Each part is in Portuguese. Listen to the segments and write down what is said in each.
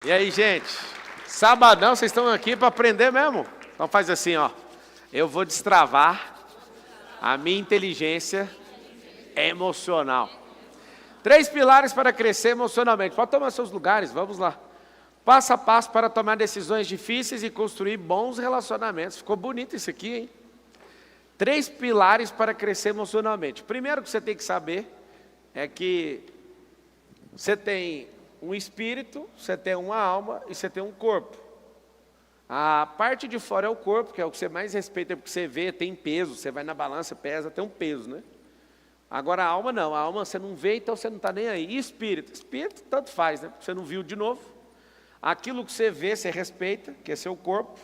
E aí, gente? Sabadão, vocês estão aqui para aprender mesmo? Então faz assim, ó. Eu vou destravar a minha inteligência emocional. 3 pilares para crescer emocionalmente. Pode tomar seus lugares, vamos lá. Passo a passo para tomar decisões difíceis e construir bons relacionamentos. Ficou bonito isso aqui, hein? 3 pilares para crescer emocionalmente. Primeiro que você tem que saber é que você tem um espírito, você tem uma alma e você tem um corpo. A parte de fora é o corpo, que é o que você mais respeita, porque você vê, tem peso, você vai na balança, pesa, tem um peso, né? Agora a alma não, a alma você não vê, então você não está nem aí. E espírito? Espírito tanto faz, né? Porque você não viu de novo. Aquilo que você vê, você respeita, que é seu corpo.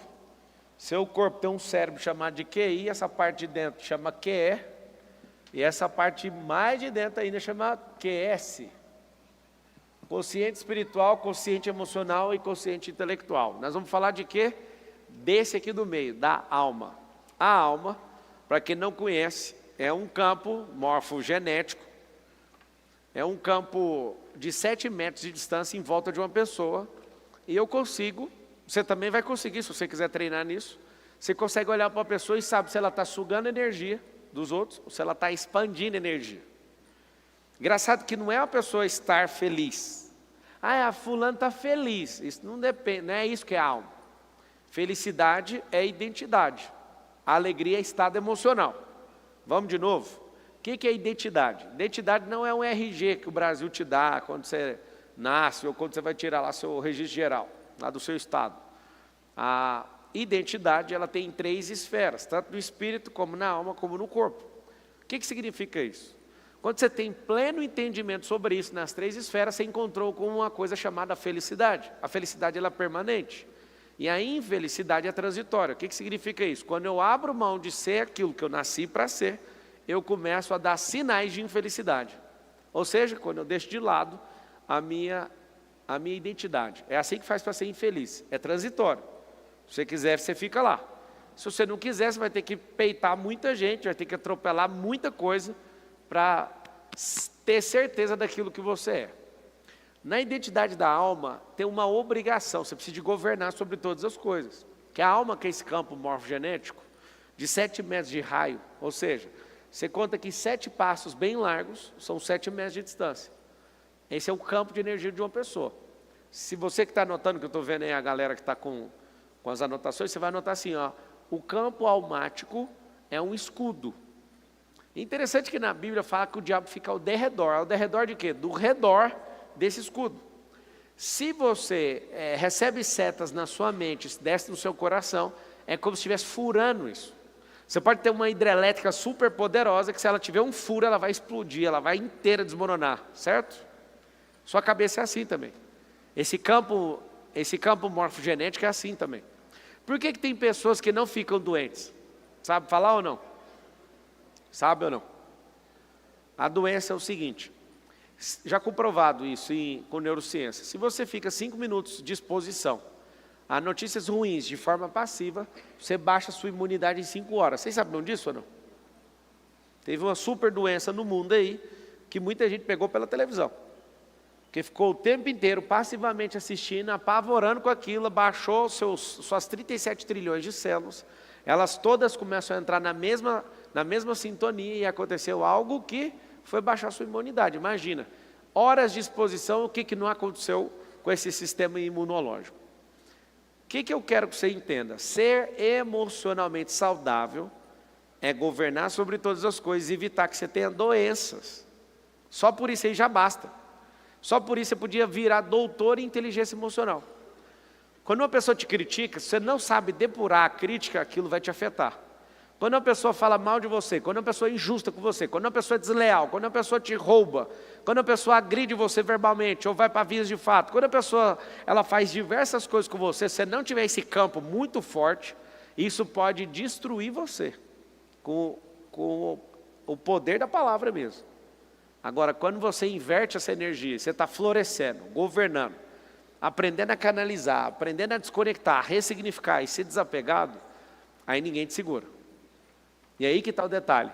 Seu corpo tem um cérebro chamado de QI, essa parte de dentro chama QE, e essa parte mais de dentro ainda chama QS. Consciente espiritual, consciente emocional e consciente intelectual. Nós vamos falar de quê? Desse aqui do meio, da alma. A alma, para quem não conhece, é um campo morfogenético, é um campo de 7 metros de distância em volta de uma pessoa, e eu consigo, você também vai conseguir, se você quiser treinar nisso, você consegue olhar para uma pessoa e sabe se ela está sugando energia dos outros, ou se ela está expandindo energia. Engraçado que não é a pessoa estar feliz. A fulano está feliz. Isso não depende, não é isso que é alma. Felicidade é identidade. A alegria é estado emocional. Vamos de novo? O que é identidade? Identidade não é um RG que o Brasil te dá quando você nasce ou quando você vai tirar lá seu registro geral, lá do seu estado. A identidade ela tem 3 esferas, tanto no espírito como na alma como no corpo. O que significa isso? Quando você tem pleno entendimento sobre isso nas 3 esferas, você encontrou com uma coisa chamada felicidade. A felicidade ela é permanente. E a infelicidade é transitória. O que significa isso? Quando eu abro mão de ser aquilo que eu nasci para ser, eu começo a dar sinais de infelicidade. Ou seja, quando eu deixo de lado a minha identidade. É assim que faz para ser infeliz. É transitório. Se você quiser, você fica lá. Se você não quiser, você vai ter que peitar muita gente, vai ter que atropelar muita coisa para ter certeza daquilo que você é. Na identidade da alma, tem uma obrigação, você precisa de governar sobre todas as coisas. Que a alma, que é esse campo morfogenético, de 7 metros de raio, ou seja, você conta que 7 passos bem largos, são 7 metros de distância. Esse é o campo de energia de uma pessoa. Se você que está anotando, que eu estou vendo aí a galera que está com as anotações, você vai anotar assim, ó, o campo almático é um escudo. Interessante que na Bíblia fala que o diabo fica ao derredor. Ao derredor de quê? Do redor desse escudo. Se você recebe setas na sua mente, desce no seu coração, é como se estivesse furando isso. Você pode ter uma hidrelétrica super poderosa, que se ela tiver um furo, ela vai explodir, ela vai inteira desmoronar, certo? Sua cabeça é assim também. Esse campo morfogenético é assim também. Por que tem pessoas que não ficam doentes? Sabe falar ou não? Sabe ou não? A doença é o seguinte, já comprovado isso com neurociência, se você fica 5 minutos de exposição a notícias ruins de forma passiva, você baixa a sua imunidade em 5 horas. Vocês sabiam disso ou não? Teve uma super doença no mundo aí, que muita gente pegou pela televisão, que ficou o tempo inteiro passivamente assistindo, apavorando com aquilo, baixou suas 37 trilhões de células, elas todas começam a entrar na mesma sintonia e aconteceu algo que foi baixar sua imunidade. Imagina, horas de exposição, o que não aconteceu com esse sistema imunológico? O que eu quero que você entenda? Ser emocionalmente saudável é governar sobre todas as coisas e evitar que você tenha doenças. Só por isso aí já basta. Só por isso você podia virar doutor em inteligência emocional. Quando uma pessoa te critica, se você não sabe depurar a crítica, aquilo vai te afetar. Quando uma pessoa fala mal de você, quando uma pessoa é injusta com você, quando uma pessoa é desleal, quando uma pessoa te rouba, quando uma pessoa agride você verbalmente ou vai para vias de fato, quando a pessoa ela faz diversas coisas com você, se você não tiver esse campo muito forte, isso pode destruir você com o poder da palavra mesmo. Agora, quando você inverte essa energia, você está florescendo, governando, aprendendo a canalizar, aprendendo a desconectar, ressignificar e ser desapegado, aí ninguém te segura. E aí que está o detalhe.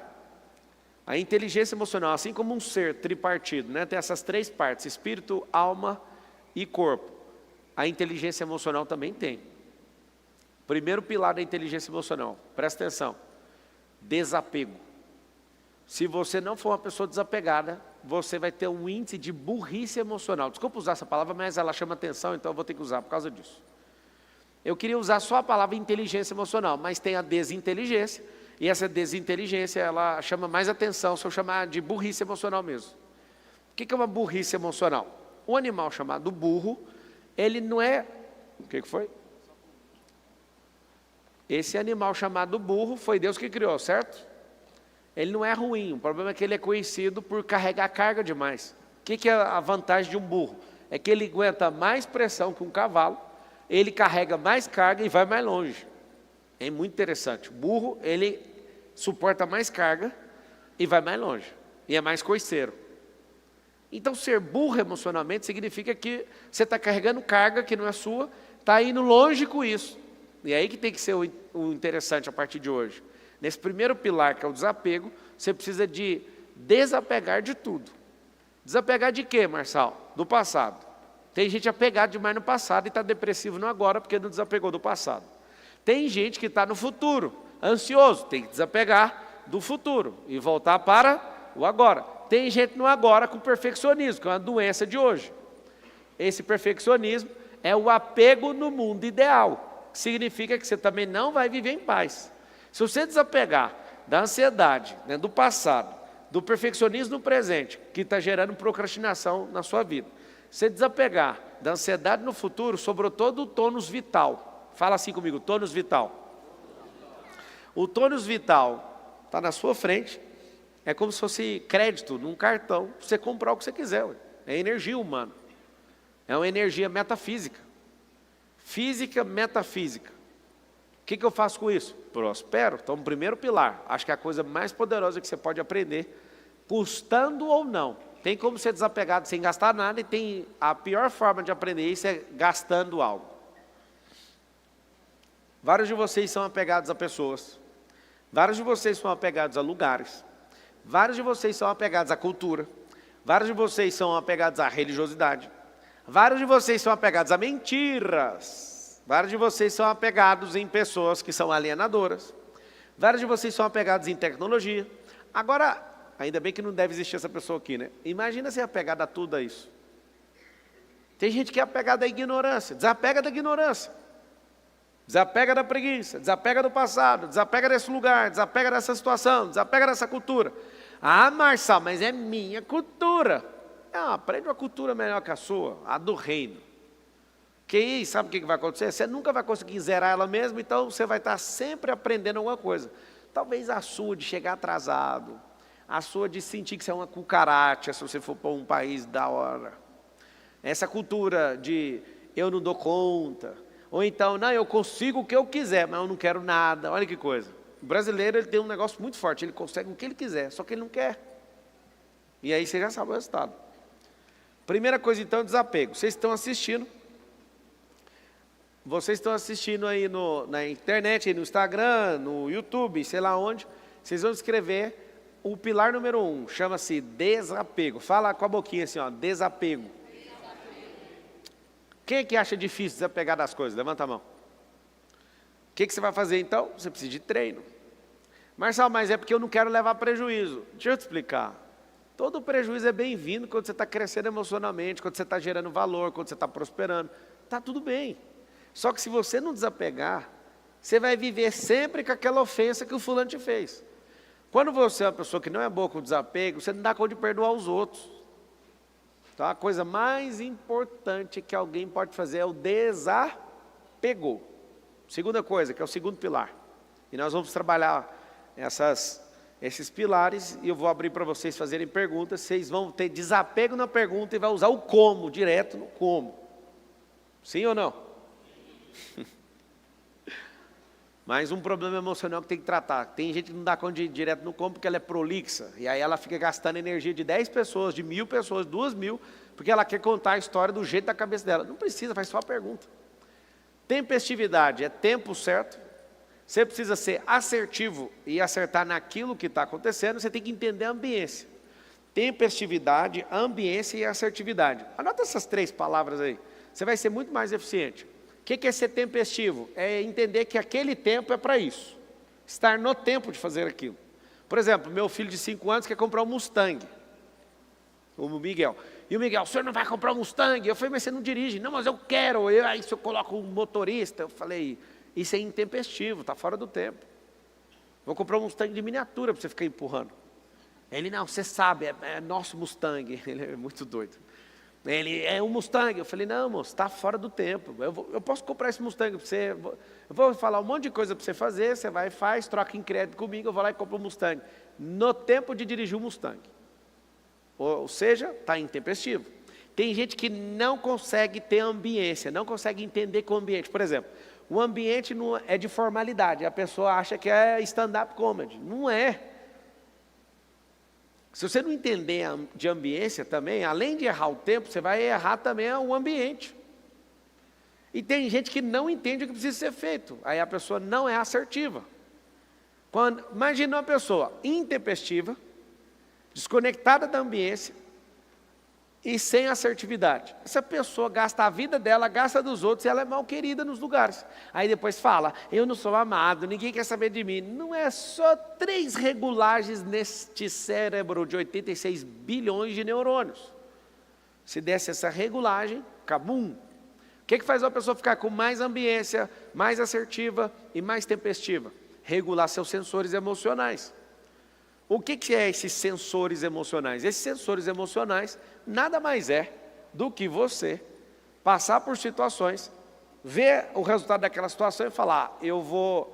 A inteligência emocional, assim como um ser tripartido, né, tem essas 3 partes, espírito, alma e corpo. a inteligência emocional também tem. Primeiro pilar da inteligência emocional, presta atenção, desapego. Se você não for uma pessoa desapegada, você vai ter um índice de burrice emocional. Desculpa usar essa palavra, mas ela chama atenção, então eu vou ter que usar por causa disso. Eu queria usar só a palavra inteligência emocional, mas tem a desinteligência, e essa desinteligência, ela chama mais atenção se eu chamar de burrice emocional mesmo. O que é uma burrice emocional? Um animal chamado burro, ele não é... O que foi? Esse animal chamado burro foi Deus que criou, certo? Ele não é ruim, o problema é que ele é conhecido por carregar carga demais. O que é a vantagem de um burro? É que ele aguenta mais pressão que um cavalo, ele carrega mais carga e vai mais longe. É muito interessante. O burro, ele suporta mais carga e vai mais longe. E é mais coiceiro. Então, ser burro emocionalmente significa que você está carregando carga que não é sua, está indo longe com isso. E é aí que tem que ser o interessante a partir de hoje. Nesse primeiro pilar, que é o desapego, você precisa de desapegar de tudo. Desapegar de quê, Marçal? Do passado. Tem gente apegada demais no passado e está depressivo no agora porque não desapegou do passado. Tem gente que está no futuro, ansioso, tem que desapegar do futuro e voltar para o agora. Tem gente no agora com perfeccionismo, que é uma doença de hoje. Esse perfeccionismo é o apego no mundo ideal, que significa que você também não vai viver em paz. Se você desapegar da ansiedade, né, do passado, do perfeccionismo no presente, que está gerando procrastinação na sua vida, se desapegar da ansiedade no futuro, sobrou todo o tônus vital. Fala assim comigo, tônus vital. O tônus vital está na sua frente, é como se fosse crédito num cartão, para você comprar o que você quiser. Ué. É energia humana, é uma energia metafísica. Física, metafísica. O que eu faço com isso? Prospero. Então, o primeiro pilar, acho que é a coisa mais poderosa que você pode aprender, custando ou não. Tem como ser desapegado sem gastar nada, e tem a pior forma de aprender isso é gastando algo. Vários de vocês são apegados a pessoas, vários de vocês são apegados a lugares, vários de vocês são apegados à cultura, vários de vocês são apegados à religiosidade, vários de vocês são apegados a mentiras, vários de vocês são apegados em pessoas que são alienadoras, vários de vocês são apegados em tecnologia. Agora, ainda bem que não deve existir essa pessoa aqui, né? Imagina ser apegado a tudo isso. Tem gente que é apegada à ignorância, desapega da ignorância, desapega da preguiça, desapega do passado, desapega desse lugar, desapega dessa situação, desapega dessa cultura. Ah, Marçal, mas é minha cultura. Aprende uma cultura melhor que a sua, a do reino. Que aí, sabe o que vai acontecer? Você nunca vai conseguir zerar ela mesmo, então você vai estar sempre aprendendo alguma coisa. Talvez a sua de chegar atrasado, a sua de sentir que você é uma cucaracha, se você for para um país da hora. Essa cultura de eu não dou conta. Ou então, não, eu consigo o que eu quiser, mas eu não quero nada. Olha que coisa. O brasileiro, ele tem um negócio muito forte, ele consegue o que ele quiser, só que ele não quer. E aí você já sabe o resultado. Primeira coisa então, desapego. Vocês estão assistindo aí na internet, aí no Instagram, no YouTube, sei lá onde, vocês vão escrever o pilar número 1, chama-se desapego. Fala com a boquinha assim, ó, desapego. Quem é que acha difícil desapegar das coisas? Levanta a mão. O que você vai fazer então? Você precisa de treino. Marçal, mas é porque eu não quero levar prejuízo. Deixa eu te explicar. Todo prejuízo é bem-vindo quando você está crescendo emocionalmente, quando você está gerando valor, quando você está prosperando. Está tudo bem. Só que se você não desapegar, você vai viver sempre com aquela ofensa que o fulano te fez. Quando você é uma pessoa que não é boa com desapego, você não dá conta de perdoar os outros. Então, a coisa mais importante que alguém pode fazer é o desapego. Segunda coisa, que é o segundo pilar. E nós vamos trabalhar esses pilares, e eu vou abrir para vocês fazerem perguntas. Vocês vão ter desapego na pergunta e vai usar o como, direto no como. Sim ou não? Mais um problema emocional que tem que tratar. Tem gente que não dá conta de ir direto no como porque ela é prolixa. E aí ela fica gastando energia de 10 pessoas, de 1000 pessoas, 2000, porque ela quer contar a história do jeito da cabeça dela. Não precisa, faz só a pergunta. Tempestividade é tempo certo. Você precisa ser assertivo e acertar naquilo que está acontecendo. Você tem que entender a ambiência. Tempestividade, ambiência e assertividade. Anota essas 3 palavras aí. você vai ser muito mais eficiente. O que é ser tempestivo? É entender que aquele tempo é para isso. Estar no tempo de fazer aquilo. Por exemplo, meu filho de 5 anos quer comprar um Mustang. O Miguel. E o Miguel, o senhor não vai comprar um Mustang? Eu falei, mas você não dirige. Não, mas eu quero. Aí se eu coloco um motorista, eu falei, isso é intempestivo, está fora do tempo. Vou comprar um Mustang de miniatura para você ficar empurrando. Ele, não, você sabe, é nosso Mustang. Ele é muito doido. Ele, é um Mustang. Eu falei, não, moço, está fora do tempo. Eu posso comprar esse Mustang para você. Eu vou falar um monte de coisa para você fazer. Você vai e faz, troca em crédito comigo. Eu vou lá e compro um Mustang. No tempo de dirigir um Mustang. Ou seja, está intempestivo. Tem gente que não consegue ter ambiência, não consegue entender com o ambiente. Por exemplo, o ambiente não é de formalidade. A pessoa acha que é stand-up comedy. Não é. Se você não entender de ambiência também, além de errar o tempo, você vai errar também o ambiente. E tem gente que não entende o que precisa ser feito. Aí a pessoa não é assertiva. Imagina uma pessoa intempestiva, desconectada da ambiência e sem assertividade. Essa pessoa gasta a vida dela, gasta dos outros e ela é mal querida nos lugares. Aí depois fala, eu não sou amado, ninguém quer saber de mim. Não é só 3 regulagens neste cérebro de 86 bilhões de neurônios. Se desse essa regulagem, cabum. O que faz uma pessoa ficar com mais ambiência, mais assertiva e mais tempestiva? Regular seus sensores emocionais. O que é esses sensores emocionais? Esses sensores emocionais nada mais é do que você passar por situações, ver o resultado daquela situação e falar, eu vou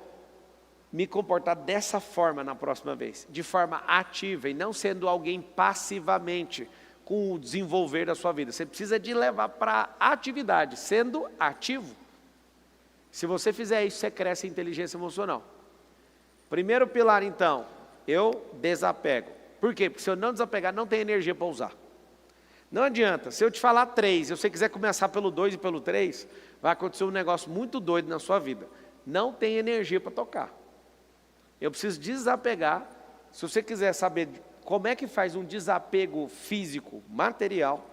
me comportar dessa forma na próxima vez, de forma ativa e não sendo alguém passivamente com o desenvolver da sua vida. Você precisa de levar para a atividade, sendo ativo. Se você fizer isso, você cresce em inteligência emocional. Primeiro pilar, então, eu desapego. Por quê? Porque se eu não desapegar, não tem energia para usar. Não adianta, se eu te falar 3, se você quiser começar pelo 2 e pelo 3, vai acontecer um negócio muito doido na sua vida. Não tem energia para tocar. Eu preciso desapegar. Se você quiser saber como é que faz um desapego físico, material,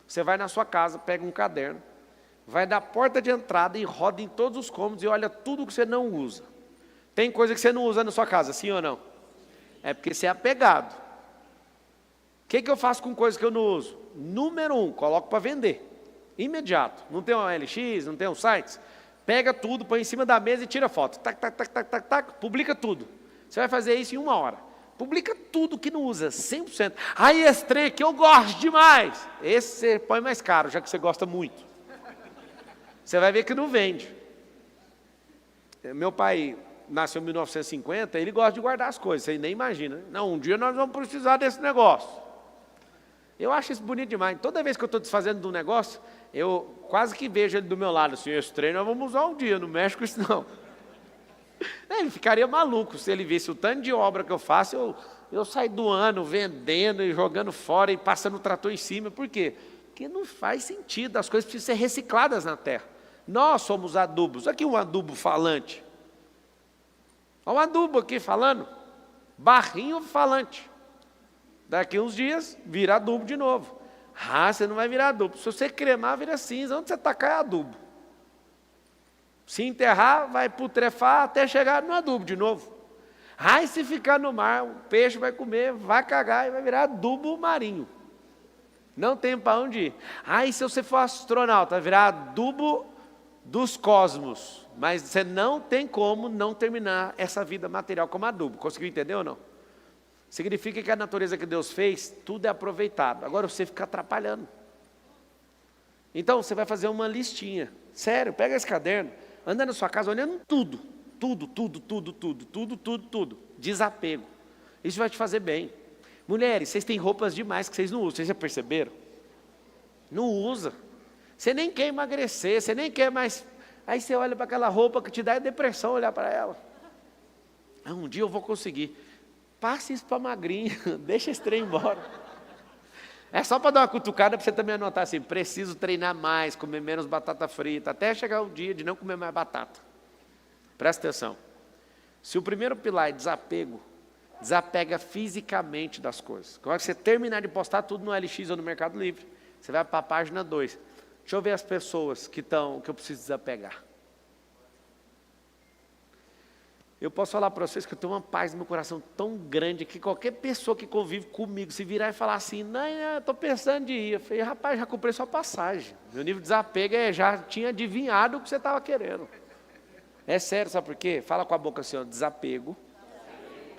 você vai na sua casa, pega um caderno, vai da porta de entrada e roda em todos os cômodos e olha tudo que você não usa. Tem coisa que você não usa na sua casa, sim ou não? É porque você é apegado. O que eu faço com coisas que eu não uso? Número 1, coloco para vender. Imediato. Não tem um LX, não tem um sites? Pega tudo, põe em cima da mesa e tira foto. Tac, tac, tac, tac, tac, tac, publica tudo. Você vai fazer isso em 1 hora. Publica tudo que não usa, 100%. Aí esse trem aqui eu gosto demais. Esse você põe mais caro, já que você gosta muito. Você vai ver que não vende. Meu pai nasceu em 1950, ele gosta de guardar as coisas, você nem imagina. Não, um dia nós vamos precisar desse negócio. Eu acho isso bonito demais. Toda vez que eu estou desfazendo de um negócio, eu quase que vejo ele do meu lado, assim, esse trem nós vamos usar um dia, não mexe com isso não. Ele ficaria maluco se ele visse o tanto de obra que eu faço, eu saio doando, vendendo e jogando fora e passando o trator em cima. Por quê? Porque não faz sentido, as coisas precisam ser recicladas na terra. Nós somos adubos. Aqui um adubo falante. Olha o adubo aqui falando, barrinho falante. Daqui uns dias, vira adubo de novo. Ah, você não vai virar adubo. Se você cremar, vira cinza. Onde você tacar é adubo. Se enterrar, vai putrefar até chegar no adubo de novo. Ah, e se ficar no mar, o peixe vai comer, vai cagar e vai virar adubo marinho. Não tem para onde ir. Ah, e se você for astronauta, vai virar adubo dos cosmos. Mas você não tem como não terminar essa vida material como adubo. Conseguiu entender ou não? Significa que a natureza que Deus fez, tudo é aproveitado. Agora você fica atrapalhando. Então você vai fazer uma listinha. Sério, pega esse caderno, anda na sua casa olhando tudo. Tudo. Desapego. Isso vai te fazer bem. Mulheres, vocês têm roupas demais que vocês não usam. Vocês já perceberam? Não usa. Você nem quer emagrecer, você nem quer mais. Aí você olha para aquela roupa que te dá depressão olhar para ela. Um dia eu vou conseguir. Passe isso para magrinha, deixa esse trem embora. É só para dar uma cutucada para você também anotar assim, preciso treinar mais, comer menos batata frita, até chegar o dia de não comer mais batata. Presta atenção. Se o primeiro pilar é desapego, desapega fisicamente das coisas. Quando você terminar de postar tudo no LX ou no Mercado Livre, você vai para a página 2. Deixa eu ver as pessoas que eu preciso desapegar. Eu posso falar para vocês que eu tenho uma paz no meu coração tão grande que qualquer pessoa que convive comigo, se virar e falar assim, não, eu estou pensando de ir. Eu falei, rapaz, já comprei sua passagem. Meu nível de desapego já tinha adivinhado o que você estava querendo. É sério, sabe por quê? Fala com a boca assim, ó, desapego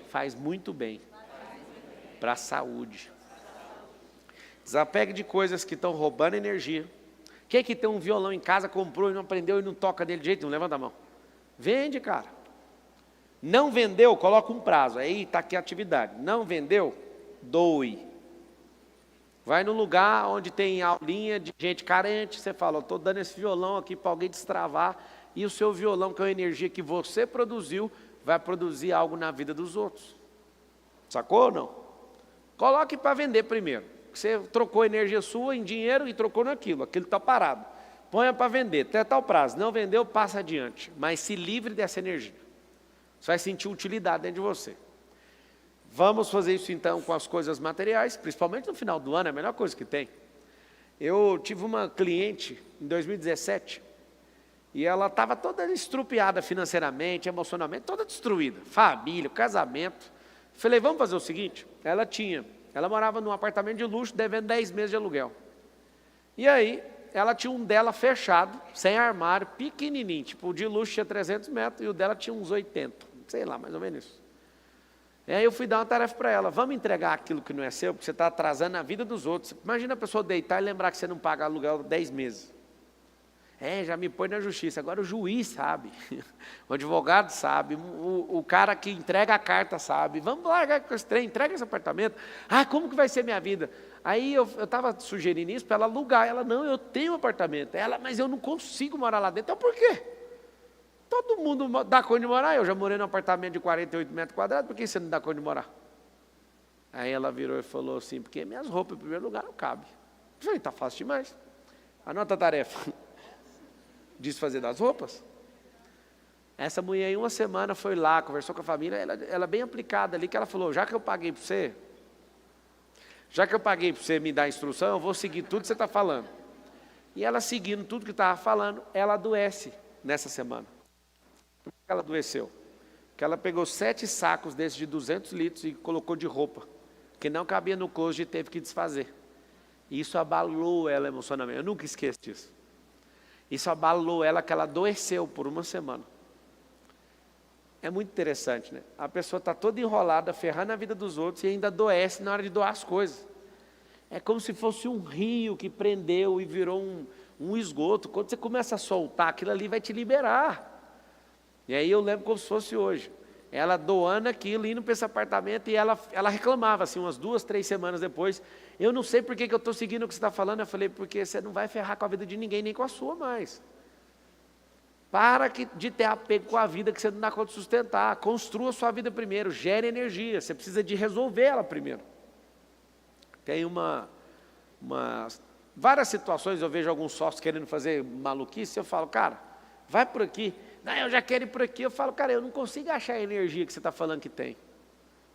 faz muito bem para a saúde. Desapegue de coisas que estão roubando energia. Quem é que tem um violão em casa, comprou e não aprendeu e não toca dele de jeito nenhum? Levanta a mão. Vende, cara. Não vendeu, coloca um prazo. Aí está aqui a atividade. Não vendeu, doe. Vai no lugar onde tem aulinha de gente carente. Você fala, estou dando esse violão aqui para alguém destravar. E o seu violão, que é a energia que você produziu, vai produzir algo na vida dos outros. Sacou ou não? Coloque para vender primeiro. Você trocou a energia sua em dinheiro e trocou naquilo. Aquilo está parado. Ponha para vender, até tal prazo. Não vendeu, passa adiante. Mas se livre dessa energia. Você vai sentir utilidade dentro de você. Vamos fazer isso então com as coisas materiais, principalmente no final do ano, é a melhor coisa que tem. Eu tive uma cliente em 2017 e ela estava toda estrupiada financeiramente, emocionalmente, toda destruída. Família, casamento. Falei, vamos fazer o seguinte? Ela morava num apartamento de luxo, devendo 10 meses de aluguel. E aí, ela tinha um dela fechado, sem armário, pequenininho, tipo, o de luxo tinha 300 metros e o dela tinha uns 80, sei lá, mais ou menos isso. E aí eu fui dar uma tarefa para ela, vamos entregar aquilo que não é seu, porque você está atrasando a vida dos outros. Imagina a pessoa deitar e lembrar que você não paga aluguel 10 meses. Já me põe na justiça. Agora o juiz sabe, o advogado sabe, o cara que entrega a carta sabe. Vamos largar com esse trem, entrega esse apartamento. Como que vai ser minha vida? Aí eu estava sugerindo isso para ela alugar. Ela, não, eu tenho um apartamento. Ela, mas eu não consigo morar lá dentro. Então por quê? Todo mundo dá conta de morar. Eu já morei num apartamento de 48 metros quadrados, por que você não dá conta de morar? Aí ela virou e falou assim, porque minhas roupas em primeiro lugar não cabem. Eu falei, está fácil demais. Anota a tarefa. Desfazer das roupas. Essa mulher em uma semana foi lá, conversou com a família, ela bem aplicada ali, que ela falou, já que eu paguei para você me dar a instrução, eu vou seguir tudo que você está falando. E ela seguindo tudo que estava falando, ela adoece nessa semana. Por que ela adoeceu? Porque ela pegou 7 sacos desses de 200 litros e colocou de roupa, que não cabia no closet e teve que desfazer. E isso abalou ela emocionalmente, eu nunca esqueço disso. Isso abalou ela, que ela adoeceu por uma semana. É muito interessante, né? A pessoa está toda enrolada, ferrando a vida dos outros e ainda adoece na hora de doar as coisas. É como se fosse um rio que prendeu e virou um esgoto. Quando você começa a soltar, aquilo ali vai te liberar. E aí eu lembro como se fosse hoje. Ela doando aquilo, indo para esse apartamento, e ela reclamava, assim, umas 2, 3 semanas depois, eu não sei por que eu estou seguindo o que você está falando. Eu falei, porque você não vai ferrar com a vida de ninguém, nem com a sua mais. Para de ter apego com a vida que você não dá conta de sustentar. Construa a sua vida primeiro, gere energia, você precisa de resolver ela primeiro. Tem várias situações, eu vejo alguns sócios querendo fazer maluquice, eu falo, cara, vai por aqui. Não, eu já quero ir por aqui. Eu falo, cara, eu não consigo achar a energia que você está falando que tem.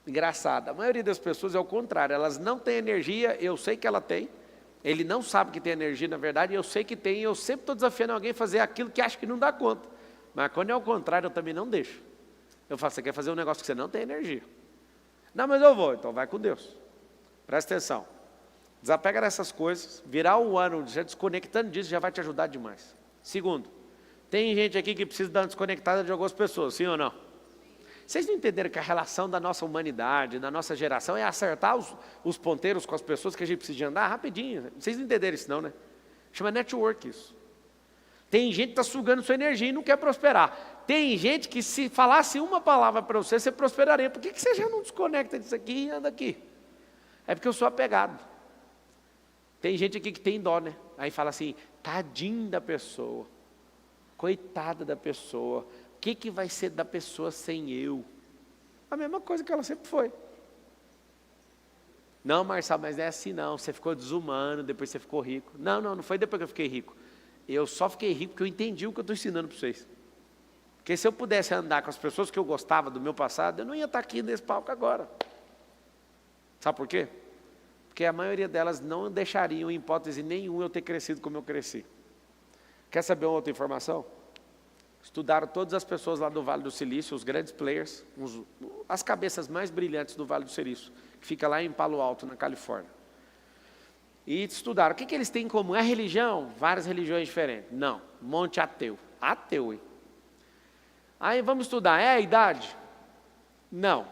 Engraçado, a maioria das pessoas é o contrário, elas não têm energia, eu sei que ela tem, ele não sabe que tem energia, na verdade, eu sei que tem, e eu sempre estou desafiando alguém a fazer aquilo que acha que não dá conta. Mas quando é o contrário, eu também não deixo. Eu falo, você quer fazer um negócio que você não tem energia? Não, mas eu vou, então vai com Deus. Presta atenção. Desapega dessas coisas, virar o ano já desconectando disso já vai te ajudar demais. Segundo, tem gente aqui que precisa dar uma desconectada de algumas pessoas, sim ou não? Vocês não entenderam que a relação da nossa humanidade, da nossa geração, é acertar os ponteiros com as pessoas que a gente precisa de andar rapidinho? Vocês não entenderam isso não, né? Chama network isso. Tem gente que está sugando sua energia e não quer prosperar. Tem gente que se falasse uma palavra para você, você prosperaria. Por que você já não desconecta disso aqui e anda aqui? É porque eu sou apegado. Tem gente aqui que tem dó, né? Aí fala assim, tadinho da pessoa, coitada da pessoa, o que vai ser da pessoa sem eu? A mesma coisa que ela sempre foi. Não, Marcelo, mas não é assim não, você ficou desumano, depois você ficou rico. Não foi depois que eu fiquei rico. Eu só fiquei rico porque eu entendi o que eu estou ensinando para vocês. Porque se eu pudesse andar com as pessoas que eu gostava do meu passado, eu não ia estar aqui nesse palco agora. Sabe por quê? Porque a maioria delas não deixariam, em hipótese nenhuma, eu ter crescido como eu cresci. Quer saber uma outra informação? Estudaram todas as pessoas lá do Vale do Silício, os grandes players, as cabeças mais brilhantes do Vale do Silício, que fica lá em Palo Alto, na Califórnia. E estudaram. O que eles têm em comum? É religião? Várias religiões diferentes. Não, um monte ateu. Ateu, hein? Aí vamos estudar. É a idade? Não.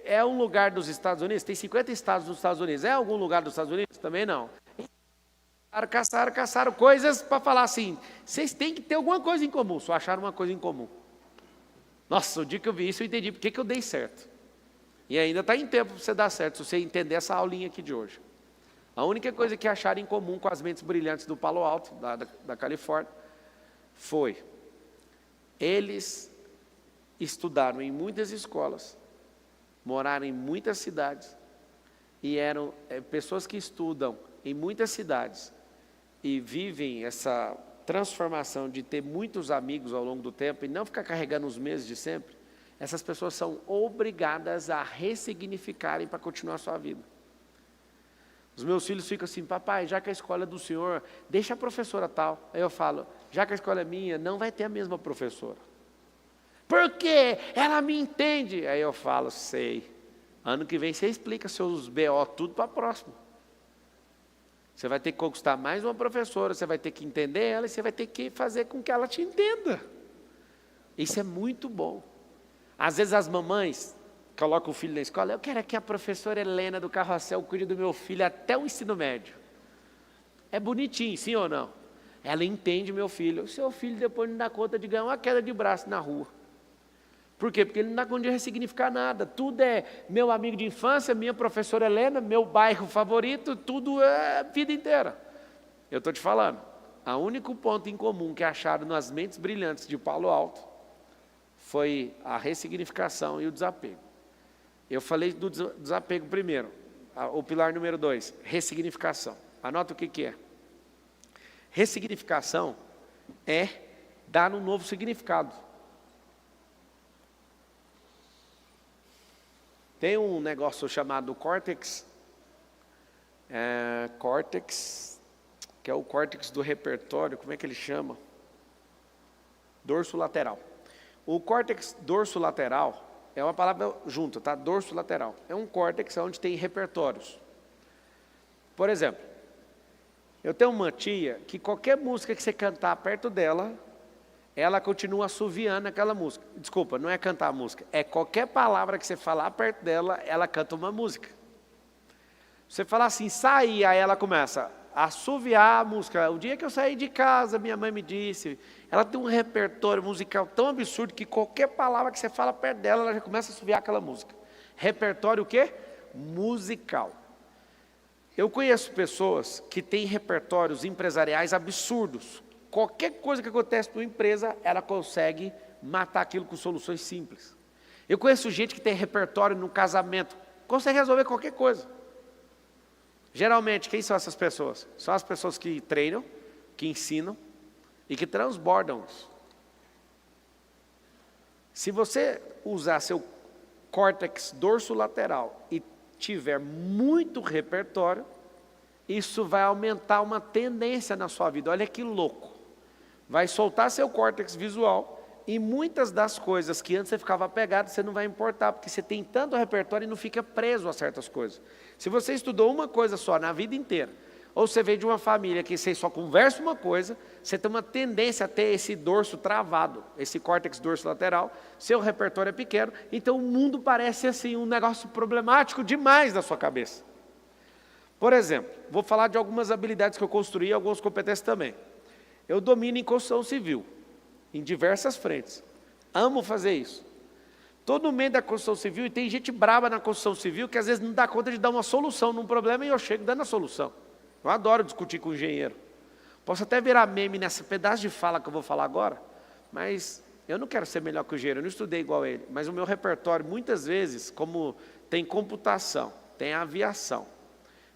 É um lugar dos Estados Unidos? Tem 50 estados dos Estados Unidos. É algum lugar dos Estados Unidos? Também não. Caçaram coisas para falar assim, vocês têm que ter alguma coisa em comum. Só acharam uma coisa em comum. Nossa, o dia que eu vi isso eu entendi porque que eu dei certo. E ainda está em tempo para você dar certo, se você entender essa aulinha aqui de hoje. A única coisa que acharam em comum com as mentes brilhantes do Palo Alto, da Califórnia, foi, eles estudaram em muitas escolas, moraram em muitas cidades, e eram pessoas que estudam em muitas cidades, e vivem essa transformação de ter muitos amigos ao longo do tempo, e não ficar carregando os mesmos de sempre, essas pessoas são obrigadas a ressignificarem para continuar a sua vida. Os meus filhos ficam assim, papai, já que a escola é do senhor, deixa a professora tal. Aí eu falo, já que a escola é minha, não vai ter a mesma professora. Por quê? Ela me entende. Aí eu falo, sei. Ano que vem você explica seus BO tudo para a próxima. Você vai ter que conquistar mais uma professora, você vai ter que entender ela e você vai ter que fazer com que ela te entenda. Isso é muito bom. Às vezes as mamães colocam o filho na escola, eu quero que a professora Helena do Carrossel cuide do meu filho até o ensino médio. É bonitinho, sim ou não? Ela entende meu filho. O seu filho depois não dá conta de ganhar uma queda de braço na rua. Por quê? Porque ele não dá conta de ressignificar nada. Tudo é meu amigo de infância, minha professora Helena, meu bairro favorito, tudo é vida inteira. Eu estou te falando, o único ponto em comum que acharam nas mentes brilhantes de Palo Alto foi a ressignificação e o desapego. Eu falei do desapego primeiro, o pilar número 2, ressignificação. Anota o que é. Ressignificação é dar um novo significado. Tem um negócio chamado córtex, que é o córtex do repertório, como é que ele chama? Dorso lateral. O córtex dorso lateral é uma palavra junta, tá? Dorso lateral. É um córtex onde tem repertórios. Por exemplo, eu tenho uma tia que qualquer música que você cantar perto dela, ela continua assoviando aquela música. Desculpa, não é cantar a música. É qualquer palavra que você falar perto dela, ela canta uma música. Você fala assim, sai, aí ela começa a assoviar a música. O dia que eu saí de casa, minha mãe me disse, ela tem um repertório musical tão absurdo que qualquer palavra que você fala perto dela, ela já começa a assoviar aquela música. Repertório o quê? Musical. Eu conheço pessoas que têm repertórios empresariais absurdos. Qualquer coisa que acontece numa empresa, ela consegue matar aquilo com soluções simples. Eu conheço gente que tem repertório no casamento, consegue resolver qualquer coisa. Geralmente, quem são essas pessoas? São as pessoas que treinam, que ensinam e que transbordam isso. Se você usar seu córtex dorsolateral e tiver muito repertório, isso vai aumentar uma tendência na sua vida. Olha que louco. Vai soltar seu córtex visual e muitas das coisas que antes você ficava apegado, você não vai importar, porque você tem tanto repertório e não fica preso a certas coisas. Se você estudou uma coisa só na vida inteira, ou você veio de uma família que você só conversa uma coisa, você tem uma tendência a ter esse dorso travado, esse córtex dorso lateral, seu repertório é pequeno, então o mundo parece assim um negócio problemático demais na sua cabeça. Por exemplo, vou falar de algumas habilidades que eu construí e algumas competências também. Eu domino em construção civil, em diversas frentes. Amo fazer isso. Todo meio da construção civil, e tem gente brava na construção civil que às vezes não dá conta de dar uma solução num problema e eu chego dando a solução. Eu adoro discutir com o engenheiro. Posso até virar meme nesse pedaço de fala que eu vou falar agora, mas eu não quero ser melhor que o engenheiro, eu não estudei igual ele. Mas o meu repertório, muitas vezes, como tem computação, tem aviação,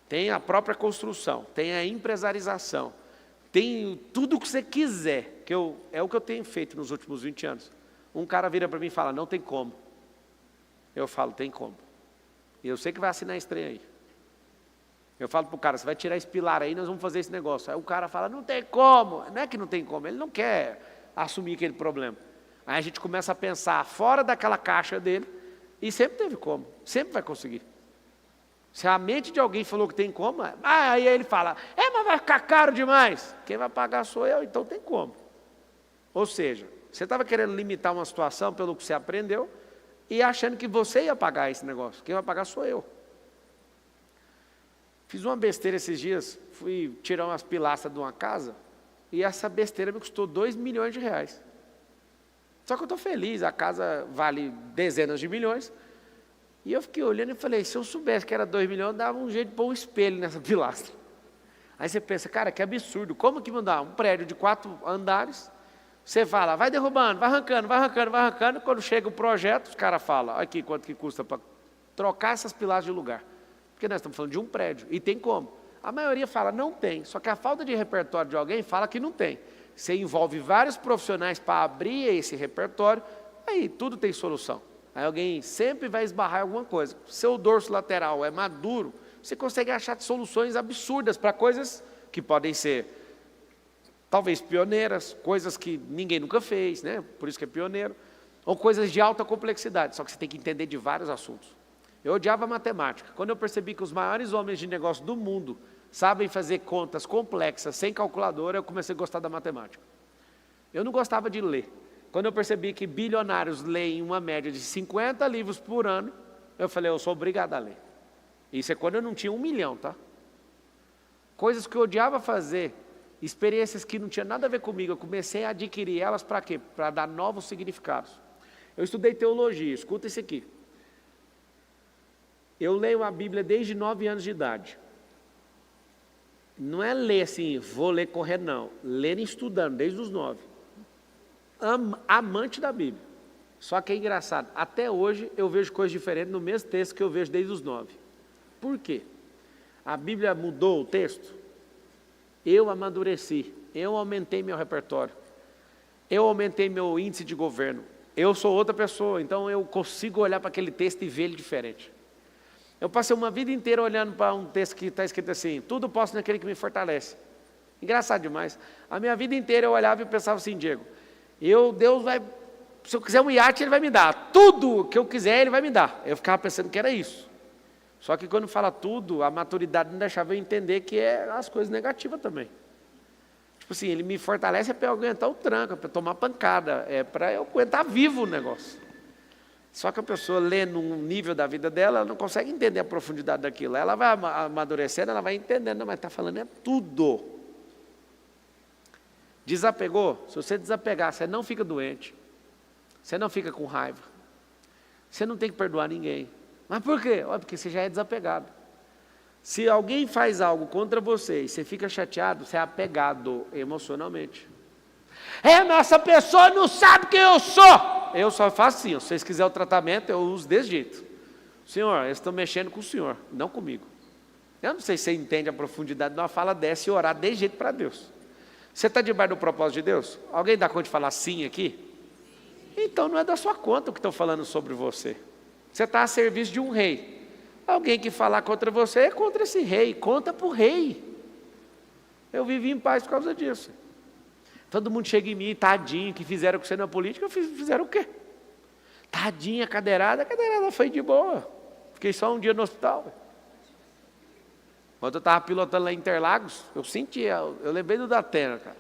tem a própria construção, tem a empresarização, tem tudo o que você quiser, é o que eu tenho feito nos últimos 20 anos. Um cara vira para mim e fala, não tem como. Eu falo, tem como. E eu sei que vai assinar esse trem aí. Eu falo para o cara, você vai tirar esse pilar aí, nós vamos fazer esse negócio. Aí o cara fala, não tem como. Não é que não tem como, ele não quer assumir aquele problema. Aí a gente começa a pensar fora daquela caixa dele, e sempre teve como, sempre vai conseguir. Se a mente de alguém falou que tem como, aí ele fala, mas vai ficar caro demais. Quem vai pagar sou eu, então tem como. Ou seja, você estava querendo limitar uma situação pelo que você aprendeu, e achando que você ia pagar esse negócio. Quem vai pagar sou eu. Fiz uma besteira esses dias, fui tirar umas pilastras de uma casa, e essa besteira me custou 2 milhões de reais. Só que eu estou feliz, a casa vale dezenas de milhões, e eu fiquei olhando e falei, se eu soubesse que era 2 milhões, eu dava um jeito de pôr um espelho nessa pilastra. Aí você pensa, cara, que absurdo, como que mudar um prédio de 4 andares, você fala, vai derrubando, vai arrancando, vai arrancando, vai arrancando, quando chega o projeto, os caras falam, aqui quanto que custa para trocar essas pilastras de lugar. Porque nós estamos falando de um prédio, e tem como. A maioria fala, não tem, só que a falta de repertório de alguém fala que não tem. Você envolve vários profissionais para abrir esse repertório, aí tudo tem solução. Aí alguém sempre vai esbarrar em alguma coisa. Seu dorso lateral é maduro, você consegue achar soluções absurdas para coisas que podem ser, talvez pioneiras, coisas que ninguém nunca fez, né? Por isso que é pioneiro, ou coisas de alta complexidade, só que você tem que entender de vários assuntos. Eu odiava matemática. Quando eu percebi que os maiores homens de negócio do mundo sabem fazer contas complexas sem calculadora, eu comecei a gostar da matemática. Eu não gostava de ler. Quando eu percebi que bilionários leem uma média de 50 livros por ano, eu falei, eu sou obrigado a ler. Isso é quando eu não tinha 1 milhão, tá? Coisas que eu odiava fazer, experiências que não tinham nada a ver comigo, eu comecei a adquirir elas para quê? Para dar novos significados. Eu estudei teologia, escuta isso aqui. Eu leio a Bíblia desde 9 anos de idade. Não é ler assim, vou ler correndo, não. Ler estudando, desde os 9. Amante da Bíblia. Só que é engraçado, até hoje eu vejo coisas diferentes no mesmo texto que eu vejo desde os 9. Por quê? A Bíblia mudou o texto? Eu amadureci, eu aumentei meu repertório, eu aumentei meu índice de governo, eu sou outra pessoa, então eu consigo olhar para aquele texto e ver ele diferente. Eu passei uma vida inteira olhando para um texto que está escrito assim, tudo posso naquele que me fortalece. Engraçado demais. A minha vida inteira eu olhava e pensava assim, Diego, Deus vai, se eu quiser um iate, Ele vai me dar. Tudo que eu quiser, Ele vai me dar. Eu ficava pensando que era isso. Só que quando fala tudo, a maturidade não deixava eu entender que é as coisas negativas também. Tipo assim, Ele me fortalece para eu aguentar o tranco, para tomar pancada, para eu aguentar vivo o negócio. Só que a pessoa lê num nível da vida dela, ela não consegue entender a profundidade daquilo. Ela vai amadurecendo, ela vai entendendo, mas está falando é tudo. Desapegou? Se você desapegar, você não fica doente. Você não fica com raiva. Você não tem que perdoar ninguém. Mas por quê? Porque você já é desapegado. Se alguém faz algo contra você e você fica chateado, você é apegado emocionalmente. Mas essa pessoa não sabe quem eu sou. Eu só faço assim, se vocês quiserem o tratamento, eu uso desse jeito. Senhor, eles estão mexendo com o Senhor, não comigo. Eu não sei se você entende a profundidade de uma fala dessa e orar desse jeito para Deus. Você está debaixo do propósito de Deus? Alguém dá conta de falar sim aqui? Então não é da sua conta o que estão falando sobre você. Você está a serviço de um rei. Alguém que falar contra você é contra esse rei, conta para o rei. Eu vivi em paz por causa disso. Todo mundo chega em mim, tadinho, que fizeram com você na política, fizeram o quê? Tadinha, a cadeirada foi de boa. Fiquei só um dia no hospital. Quando eu estava pilotando lá em Interlagos, eu sentia, eu lembrei do Datena, cara.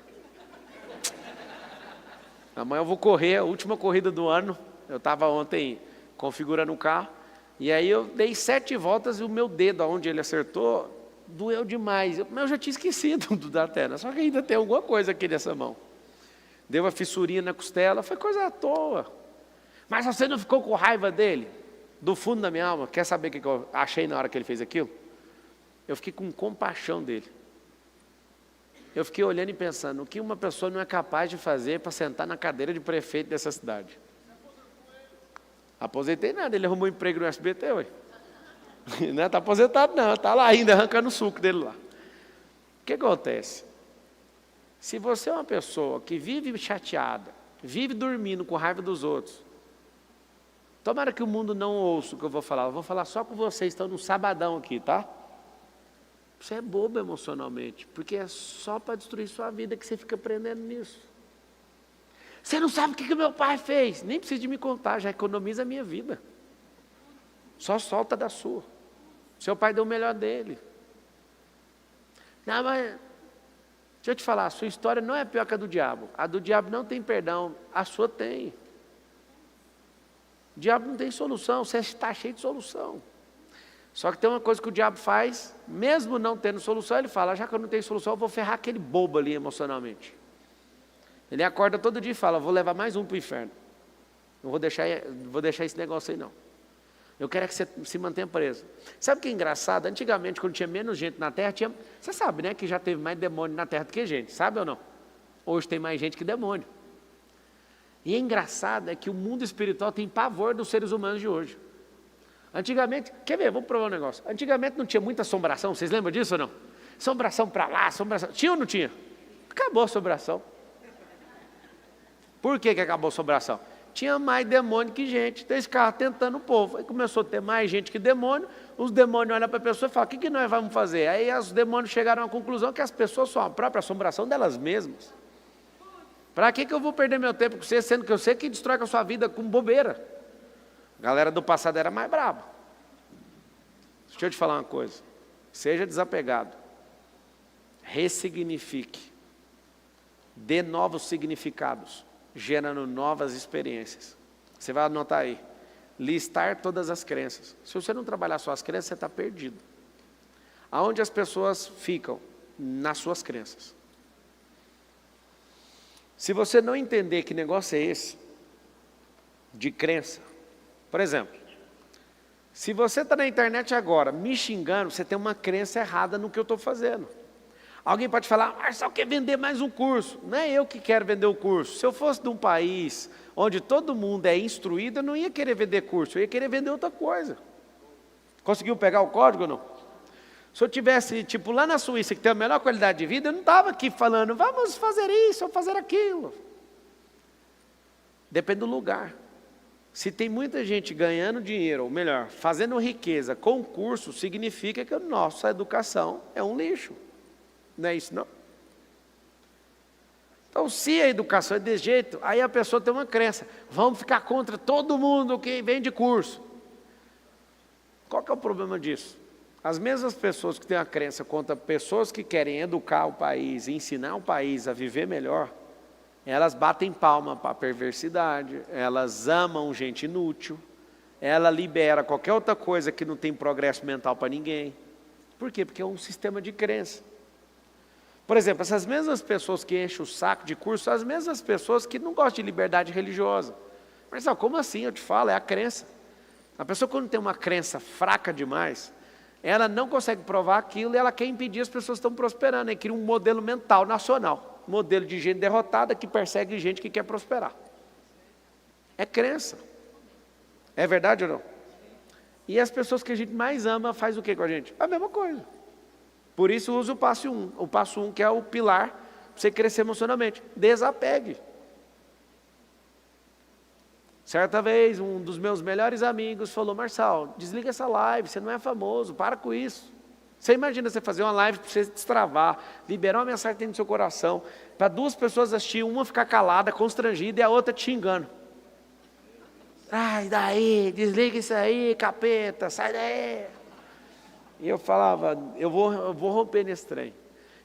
Amanhã eu vou correr, a última corrida do ano. Eu estava ontem configurando o carro, e aí eu dei 7 voltas e o meu dedo, onde ele acertou, doeu demais. Eu já tinha esquecido do Datena, só que ainda tem alguma coisa aqui nessa mão. Deu uma fissurinha na costela, foi coisa à toa. Mas você não ficou com raiva dele? Do fundo da minha alma, quer saber o que eu achei na hora que ele fez aquilo? Eu fiquei com compaixão dele. Eu fiquei olhando e pensando, o que uma pessoa não é capaz de fazer para sentar na cadeira de prefeito dessa cidade? Aposentei nada, ele arrumou um emprego no SBT, ué. Não está aposentado não, está lá ainda arrancando o suco dele lá. O que acontece? Se você é uma pessoa que vive chateada, vive dormindo com raiva dos outros, tomara que o mundo não ouça o que eu vou falar só com vocês, estão no sabadão aqui, tá? Você é bobo emocionalmente, porque é só para destruir sua vida que você fica aprendendo nisso. Você não sabe o que meu pai fez, nem precisa de me contar, já economiza a minha vida. Só solta da sua. Seu pai deu o melhor dele. Não, mas deixa eu te falar, a sua história não é pior que a do diabo. A do diabo não tem perdão, a sua tem. O diabo não tem solução, você está cheio de solução. Só que tem uma coisa que o diabo faz, mesmo não tendo solução, ele fala, já que eu não tenho solução, eu vou ferrar aquele bobo ali emocionalmente. Ele acorda todo dia e fala, vou levar mais um para o inferno. Não vou deixar esse negócio aí não. Eu quero que você se mantenha preso. Sabe o que é engraçado? Antigamente, quando tinha menos gente na Terra, você sabe, né, que já teve mais demônio na Terra do que gente, sabe ou não? Hoje tem mais gente que demônio. E é engraçado é que o mundo espiritual tem pavor dos seres humanos de hoje. Antigamente, quer ver, vamos provar um negócio. Antigamente não tinha muita assombração, vocês lembram disso ou não? Assombração para lá, assombração. Tinha ou não tinha? Acabou a assombração. Por que acabou a assombração? Tinha mais demônio que gente, então eles ficavam tentando o povo. Aí começou a ter mais gente que demônio, os demônios olham para a pessoa e falam, o que nós vamos fazer? Aí os demônios chegaram à conclusão que as pessoas são a própria assombração delas mesmas. Para que eu vou perder meu tempo com você, sendo que eu sei que destrói a sua vida com bobeira? A galera do passado era mais braba. Deixa eu te falar uma coisa. Seja desapegado. Ressignifique. Dê novos significados, gerando novas experiências. Você vai anotar aí. Listar todas as crenças. Se você não trabalhar suas crenças, você está perdido. Aonde as pessoas ficam? Nas suas crenças. Se você não entender que negócio é esse, de crença, por exemplo, se você está na internet agora me xingando, você tem uma crença errada no que eu estou fazendo. Alguém pode falar, Marcelo quer vender mais um curso. Não é eu que quero vender o curso. Se eu fosse de um país onde todo mundo é instruído, eu não ia querer vender curso, eu ia querer vender outra coisa. Conseguiu pegar o código ou não? Se eu tivesse, tipo, lá na Suíça, que tem a melhor qualidade de vida, eu não estava aqui falando, vamos fazer isso ou fazer aquilo. Depende do lugar. Se tem muita gente ganhando dinheiro, ou melhor, fazendo riqueza com curso, significa que a nossa educação é um lixo. Não é isso, não? Então, se a educação é desse jeito, aí a pessoa tem uma crença. Vamos ficar contra todo mundo que vende curso. Qual que é o problema disso? As mesmas pessoas que têm a crença contra pessoas que querem educar o país, ensinar o país a viver melhor, elas batem palma para a perversidade, elas amam gente inútil, ela libera qualquer outra coisa que não tem progresso mental para ninguém. Por quê? Porque é um sistema de crença. Por exemplo, essas mesmas pessoas que enchem o saco de curso, são as mesmas pessoas que não gostam de liberdade religiosa. Mas como assim? Eu te falo, é a crença. A pessoa quando tem uma crença fraca demais, ela não consegue provar aquilo e ela quer impedir as pessoas que estão prosperando. Ela cria um modelo mental nacional. Modelo de gente derrotada que persegue gente que quer prosperar. É crença. É verdade ou não? E as pessoas que a gente mais ama faz o que com a gente? A mesma coisa. Por isso usa o passo 1. O passo 1 que é o pilar para você crescer emocionalmente. Desapegue. Certa vez, um dos meus melhores amigos falou, Marçal, desliga essa live, você não é famoso, para com isso. Você imagina você fazer uma live para você destravar, liberar uma mensagem dentro do seu coração, para duas pessoas assistir, uma ficar calada, constrangida, e a outra te xingando. Ai, daí, desliga isso aí, capeta, sai daí. E eu falava, eu vou romper nesse trem.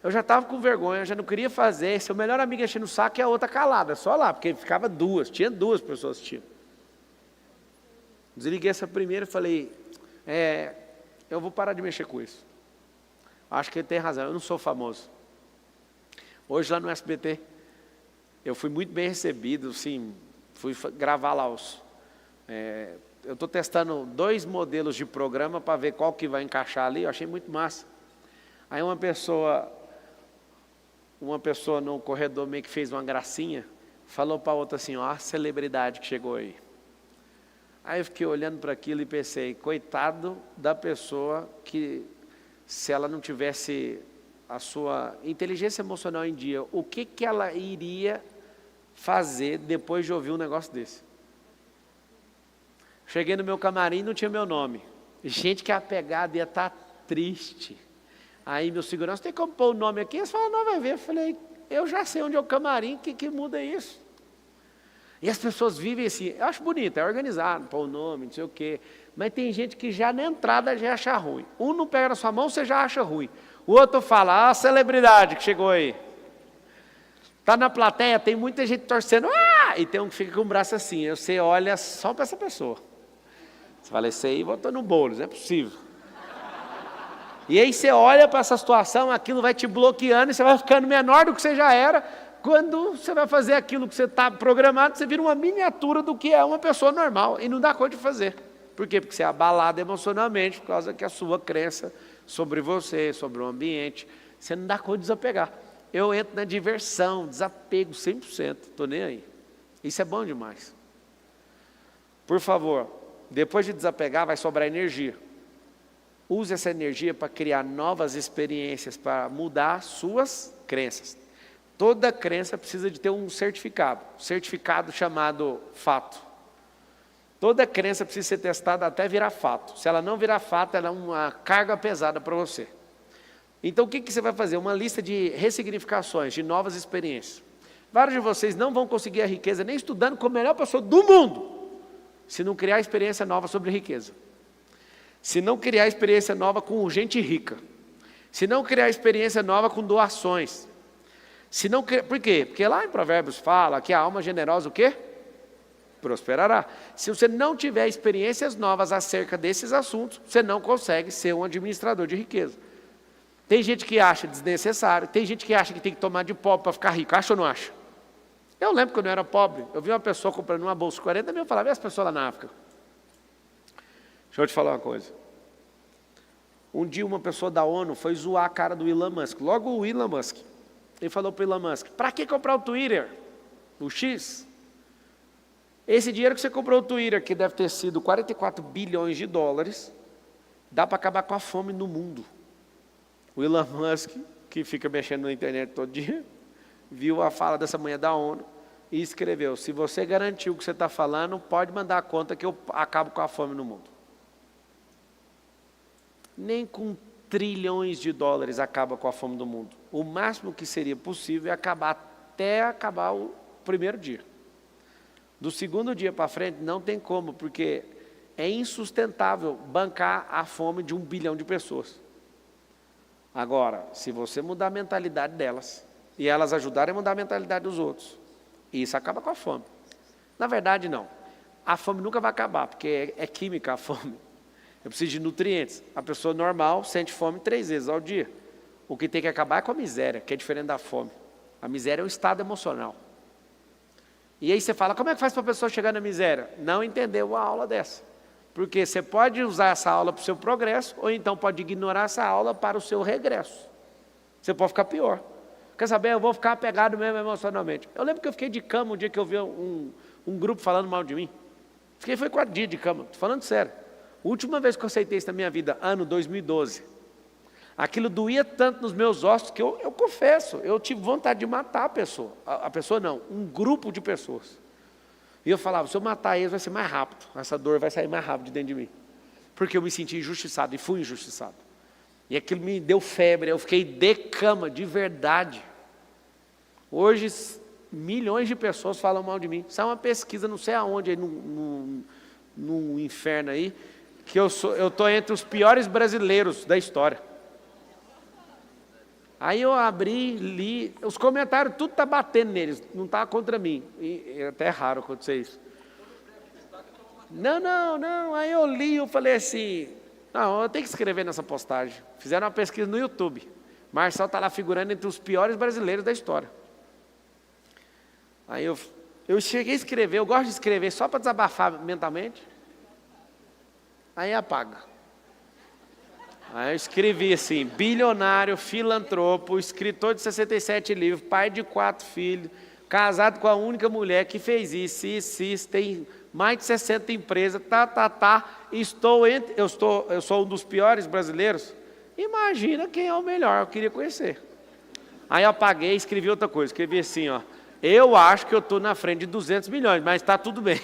Eu já estava com vergonha, já não queria fazer, seu melhor amigo enchendo o saco e a outra calada, só lá, porque ficava tinha duas pessoas assistindo. Desliguei essa primeira e falei, eu vou parar de mexer com isso. Acho que ele tem razão, eu não sou famoso. Hoje lá no SBT, eu fui muito bem recebido, sim, fui gravar lá eu estou testando 2 modelos de programa para ver qual que vai encaixar ali, eu achei muito massa. Aí uma pessoa no corredor meio que fez uma gracinha, falou para a outra assim, ó, a celebridade que chegou aí. Aí eu fiquei olhando para aquilo e pensei, coitado da pessoa que, se ela não tivesse a sua inteligência emocional em dia, o que ela iria fazer depois de ouvir um negócio desse? Cheguei no meu camarim e não tinha meu nome. Gente que a pegada ia estar triste. Aí meu segurança, tem como pôr o nome aqui? Eles falaram, não, vai ver. Eu falei, eu já sei onde é o camarim, que muda isso? E as pessoas vivem assim, eu acho bonito, é organizado, pôr o nome, não sei o quê. Mas tem gente que já na entrada já acha ruim. Um não pega na sua mão, você já acha ruim. O outro fala, a celebridade que chegou aí. Está na plateia, tem muita gente torcendo, e tem um que fica com o braço assim. Você olha só para essa pessoa. Você fala, esse aí botou no bolo, não é possível. E aí você olha para essa situação, aquilo vai te bloqueando e você vai ficando menor do que você já era. Quando você vai fazer aquilo que você está programado, você vira uma miniatura do que é uma pessoa normal e não dá conta de fazer. Por quê? Porque você é abalado emocionalmente por causa que a sua crença sobre você, sobre o ambiente, você não dá conta de desapegar. Eu entro na diversão, desapego 100%, estou nem aí. Isso é bom demais. Por favor, depois de desapegar vai sobrar energia. Use essa energia para criar novas experiências, para mudar suas crenças. Toda crença precisa de ter um certificado chamado fato. Toda crença precisa ser testada até virar fato. Se ela não virar fato, ela é uma carga pesada para você. Então o que você vai fazer? Uma lista de ressignificações, de novas experiências. Vários de vocês não vão conseguir a riqueza nem estudando com a melhor pessoa do mundo, se não criar experiência nova sobre riqueza. Se não criar experiência nova com gente rica. Se não criar experiência nova com doações. Por quê? Porque lá em Provérbios fala que a alma generosa o quê? Prosperará. Se você não tiver experiências novas acerca desses assuntos, você não consegue ser um administrador de riqueza. Tem gente que acha desnecessário, tem gente que acha que tem que tomar de pobre para ficar rico. Acha ou não acha? Eu lembro quando eu era pobre, eu vi uma pessoa comprando uma bolsa de 40 mil, eu falava, e as pessoas lá na África? Deixa eu te falar uma coisa. Um dia uma pessoa da ONU foi zoar a cara do Elon Musk, logo o Elon Musk. Ele falou para o Elon Musk, para que comprar o Twitter? O X? Esse dinheiro que você comprou o Twitter, que deve ter sido 44 bilhões de dólares, dá para acabar com a fome no mundo. O Elon Musk, que fica mexendo na internet todo dia, viu a fala dessa manhã da ONU e escreveu, se você garantiu o que você está falando, pode mandar a conta que eu acabo com a fome no mundo. Nem com trilhões de dólares acaba com a fome do mundo. O máximo que seria possível é acabar o primeiro dia. Do segundo dia para frente não tem como, porque é insustentável bancar a fome de 1 bilhão de pessoas. Agora, se você mudar a mentalidade delas, e elas ajudarem a mudar a mentalidade dos outros, isso acaba com a fome. Na verdade, não. A fome nunca vai acabar, porque é química a fome. Eu preciso de nutrientes. A pessoa normal sente fome 3 vezes ao dia. O que tem que acabar é com a miséria, que é diferente da fome. A miséria é um estado emocional. E aí você fala, como é que faz para a pessoa chegar na miséria? Não entendeu a aula dessa. Porque você pode usar essa aula para o seu progresso, ou então pode ignorar essa aula para o seu regresso. Você pode ficar pior. Quer saber? Eu vou ficar apegado mesmo emocionalmente. Eu lembro que eu fiquei de cama um dia que eu vi um grupo falando mal de mim. Foi 4 dias de cama, estou falando sério. A última vez que eu aceitei isso na minha vida, ano 2012, aquilo doía tanto nos meus ossos que eu confesso, eu tive vontade de matar a pessoa. A pessoa não, um grupo de pessoas. E eu falava, se eu matar eles vai ser mais rápido, essa dor vai sair mais rápido de dentro de mim. Porque eu me senti injustiçado e fui injustiçado. E aquilo me deu febre, eu fiquei de cama, de verdade. Hoje, milhões de pessoas falam mal de mim. Isso é uma pesquisa, não sei aonde, aí no inferno aí, que eu estou entre os piores brasileiros da história. Aí eu abri, li, os comentários, tudo está batendo neles, não está contra mim. E é até raro acontecer isso. Não, aí eu li, eu falei assim, não, eu tenho que escrever nessa postagem. Fizeram uma pesquisa no YouTube. Marcel está lá figurando entre os piores brasileiros da história. Aí eu cheguei a escrever, eu gosto de escrever só para desabafar mentalmente. Aí apaga. Aí eu escrevi assim, bilionário, filantropo, escritor de 67 livros, pai de 4 filhos, casado com a única mulher que fez isso, tem mais de 60 empresas, eu sou um dos piores brasileiros. Imagina quem é o melhor, eu queria conhecer. Aí eu apaguei e escrevi outra coisa, escrevi assim, ó, eu acho que eu estou na frente de 200 milhões, mas está tudo bem.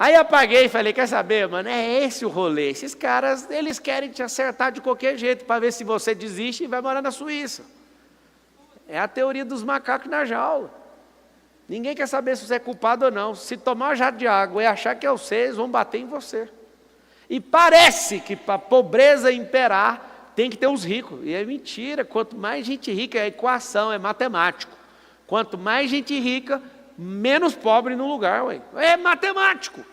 Aí apaguei e falei, quer saber, mano, é esse o rolê. Esses caras, eles querem te acertar de qualquer jeito para ver se você desiste e vai morar na Suíça. É a teoria dos macacos na jaula. Ninguém quer saber se você é culpado ou não. Se tomar uma jato de água e achar que é você, eles vão bater em você. E parece que para a pobreza imperar, tem que ter os ricos. E é mentira, quanto mais gente rica, é equação, é matemático. Quanto mais gente rica, menos pobre no lugar, ué. É matemático.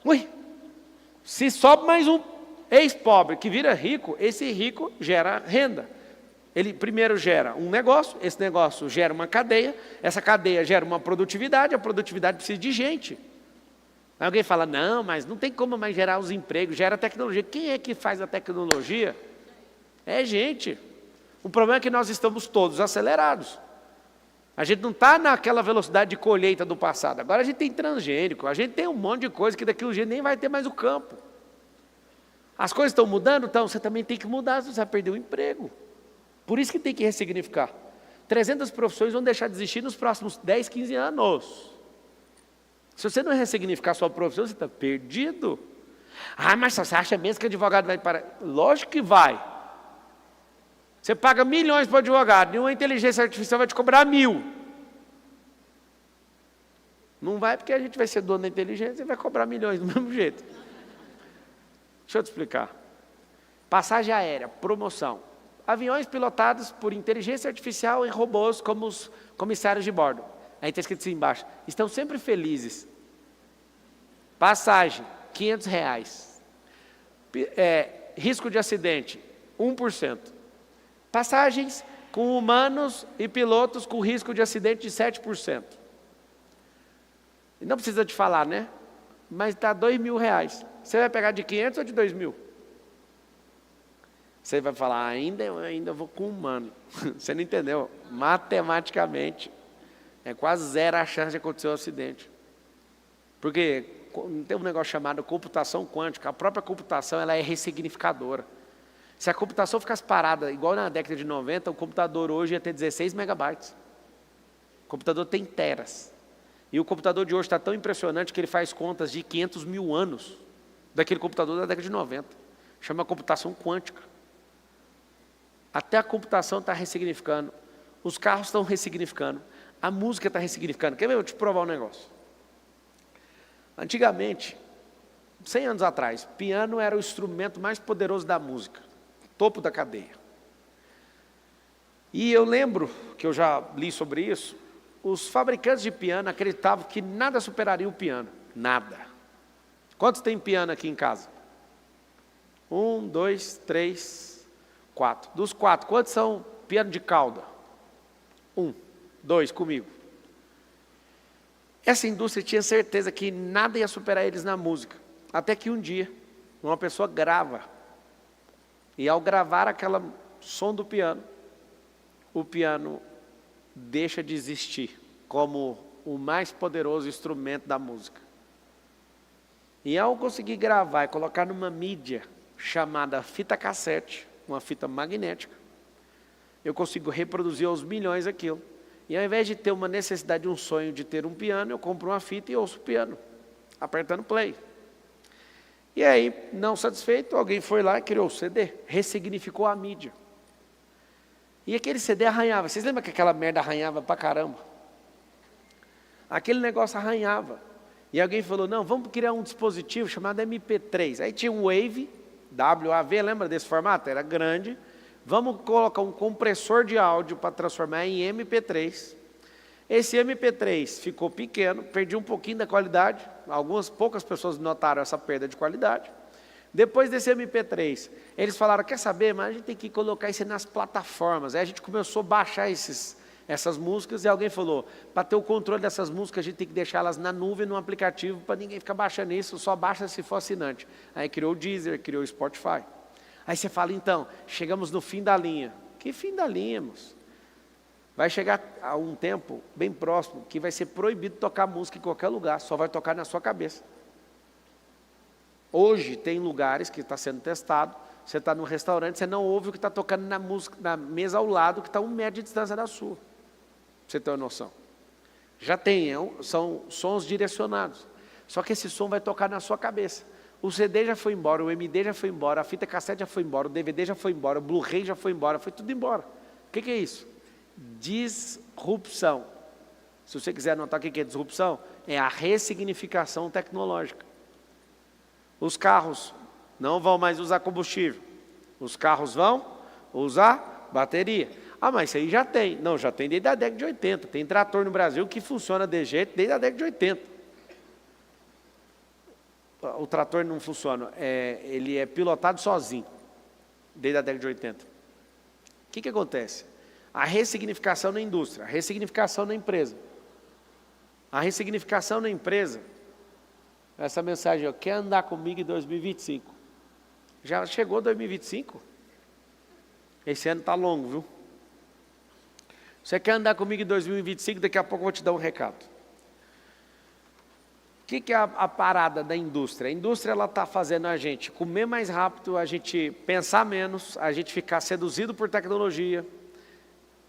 Ui, se sobe mais um ex-pobre que vira rico, esse rico gera renda. Ele primeiro gera um negócio, esse negócio gera uma cadeia, essa cadeia gera uma produtividade, a produtividade precisa de gente. Aí alguém fala, não, mas não tem como mais gerar os empregos, gera tecnologia. Quem é que faz a tecnologia? É gente. O problema é que nós estamos todos acelerados. A gente não está naquela velocidade de colheita do passado. Agora a gente tem transgênico, a gente tem um monte de coisa que daqui a um dia nem vai ter mais o campo. As coisas estão mudando, então você também tem que mudar, você vai perder o emprego. Por isso que tem que ressignificar. 300 profissões vão deixar de existir nos próximos 10, 15 anos. Se você não ressignificar sua profissão, você está perdido. Ah, mas você acha mesmo que advogado vai parar? Lógico que vai. Você paga milhões para o advogado, e uma inteligência artificial vai te cobrar 1.000. Não vai porque a gente vai ser dono da inteligência e vai cobrar milhões do mesmo jeito. Deixa eu te explicar. Passagem aérea, promoção. Aviões pilotados por inteligência artificial e robôs como os comissários de bordo. Aí está escrito assim embaixo. Estão sempre felizes. Passagem, R$500. Risco de acidente, 1%. Passagens com humanos e pilotos com risco de acidente de 7%. E não precisa te falar, né? Mas está R$2.000. Você vai pegar de 500 ou de 2.000? Você vai falar, eu ainda vou com humano. Você não entendeu? Matematicamente, é quase zero a chance de acontecer um acidente. Porque tem um negócio chamado computação quântica. A própria computação ela é ressignificadora. Se a computação ficasse parada, igual na década de 90, o computador hoje ia ter 16 megabytes. O computador tem teras. E o computador de hoje está tão impressionante que ele faz contas de 500 mil anos daquele computador da década de 90. Chama computação quântica. Até a computação está ressignificando. Os carros estão ressignificando. A música está ressignificando. Quer ver? Eu vou te provar um negócio. Antigamente, 100 anos atrás, piano era o instrumento mais poderoso da música. Topo da cadeia. E eu lembro, que eu já li sobre isso, os fabricantes de piano acreditavam que nada superaria o piano. Nada. Quantos tem piano aqui em casa? 1, 2, 3, 4. Dos 4, quantos são piano de cauda? 1, 2 comigo. Essa indústria tinha certeza que nada ia superar eles na música. Até que um dia, uma pessoa grava. E ao gravar aquele som do piano, o piano deixa de existir como o mais poderoso instrumento da música. E ao conseguir gravar e colocar numa mídia chamada fita cassete, uma fita magnética, eu consigo reproduzir aos milhões aquilo. E ao invés de ter uma necessidade, um sonho de ter um piano, eu compro uma fita e ouço o piano, apertando play. E aí, não satisfeito, alguém foi lá e criou o CD, ressignificou a mídia. E aquele CD arranhava. Vocês lembram que aquela merda arranhava pra caramba? Aquele negócio arranhava. E alguém falou, não, vamos criar um dispositivo chamado MP3. Aí tinha um Wave, WAV, lembra desse formato? Era grande. Vamos colocar um compressor de áudio para transformar em MP3. Esse MP3 ficou pequeno, perdi um pouquinho da qualidade. Poucas pessoas notaram essa perda de qualidade. Depois desse MP3, eles falaram, quer saber, mas a gente tem que colocar isso nas plataformas. Aí a gente começou a baixar essas músicas e alguém falou, para ter o controle dessas músicas, a gente tem que deixá-las na nuvem, no aplicativo, para ninguém ficar baixando isso, só baixa se for assinante. Aí criou o Deezer, criou o Spotify. Aí você fala, então, chegamos no fim da linha. Que fim da linha, moço? Vai chegar a um tempo bem próximo que vai ser proibido tocar música em qualquer lugar, só vai tocar na sua cabeça. Hoje tem lugares que está sendo testado, você está num restaurante, você não ouve o que está tocando na mesa ao lado, que está a 1 metro de distância da sua. Pra você ter uma noção. Já tem, são sons direcionados. Só que esse som vai tocar na sua cabeça. O CD já foi embora, o MD já foi embora, a fita cassete já foi embora, o DVD já foi embora, o Blu-ray já foi embora, foi tudo embora. O que é isso? Disrupção. Se você quiser anotar o que é disrupção, é a ressignificação tecnológica. Os carros não vão mais usar combustível. Os carros vão usar bateria. Ah, mas isso aí já tem. Não, já tem desde a década de 80. Tem trator no Brasil que funciona desse jeito desde a década de 80. O trator não funciona, ele é pilotado sozinho, desde a década de 80. O que acontece? A ressignificação na indústria, a ressignificação na empresa. A ressignificação na empresa, essa mensagem, ó, quer andar comigo em 2025? Já chegou 2025? Esse ano está longo, viu? Você quer andar comigo em 2025? Daqui a pouco eu vou te dar um recado. O que é a parada da indústria? A indústria está fazendo a gente comer mais rápido, a gente pensar menos, a gente ficar seduzido por tecnologia.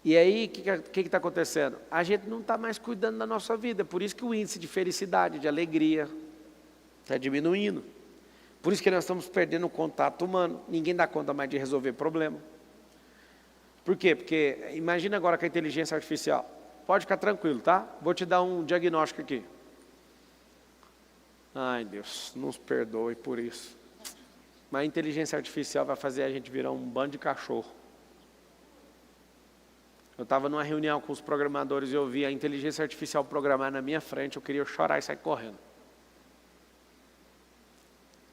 E aí, o que está acontecendo? A gente não está mais cuidando da nossa vida, por isso que o índice de felicidade, de alegria, está diminuindo. Por isso que nós estamos perdendo o contato humano, ninguém dá conta mais de resolver problema. Por quê? Porque imagina agora com a inteligência artificial. Pode ficar tranquilo, tá? Vou te dar um diagnóstico aqui. Ai, Deus, nos perdoe por isso. Mas a inteligência artificial vai fazer a gente virar um bando de cachorro. Eu estava numa reunião com os programadores e eu vi a inteligência artificial programar na minha frente, eu queria chorar e sair correndo.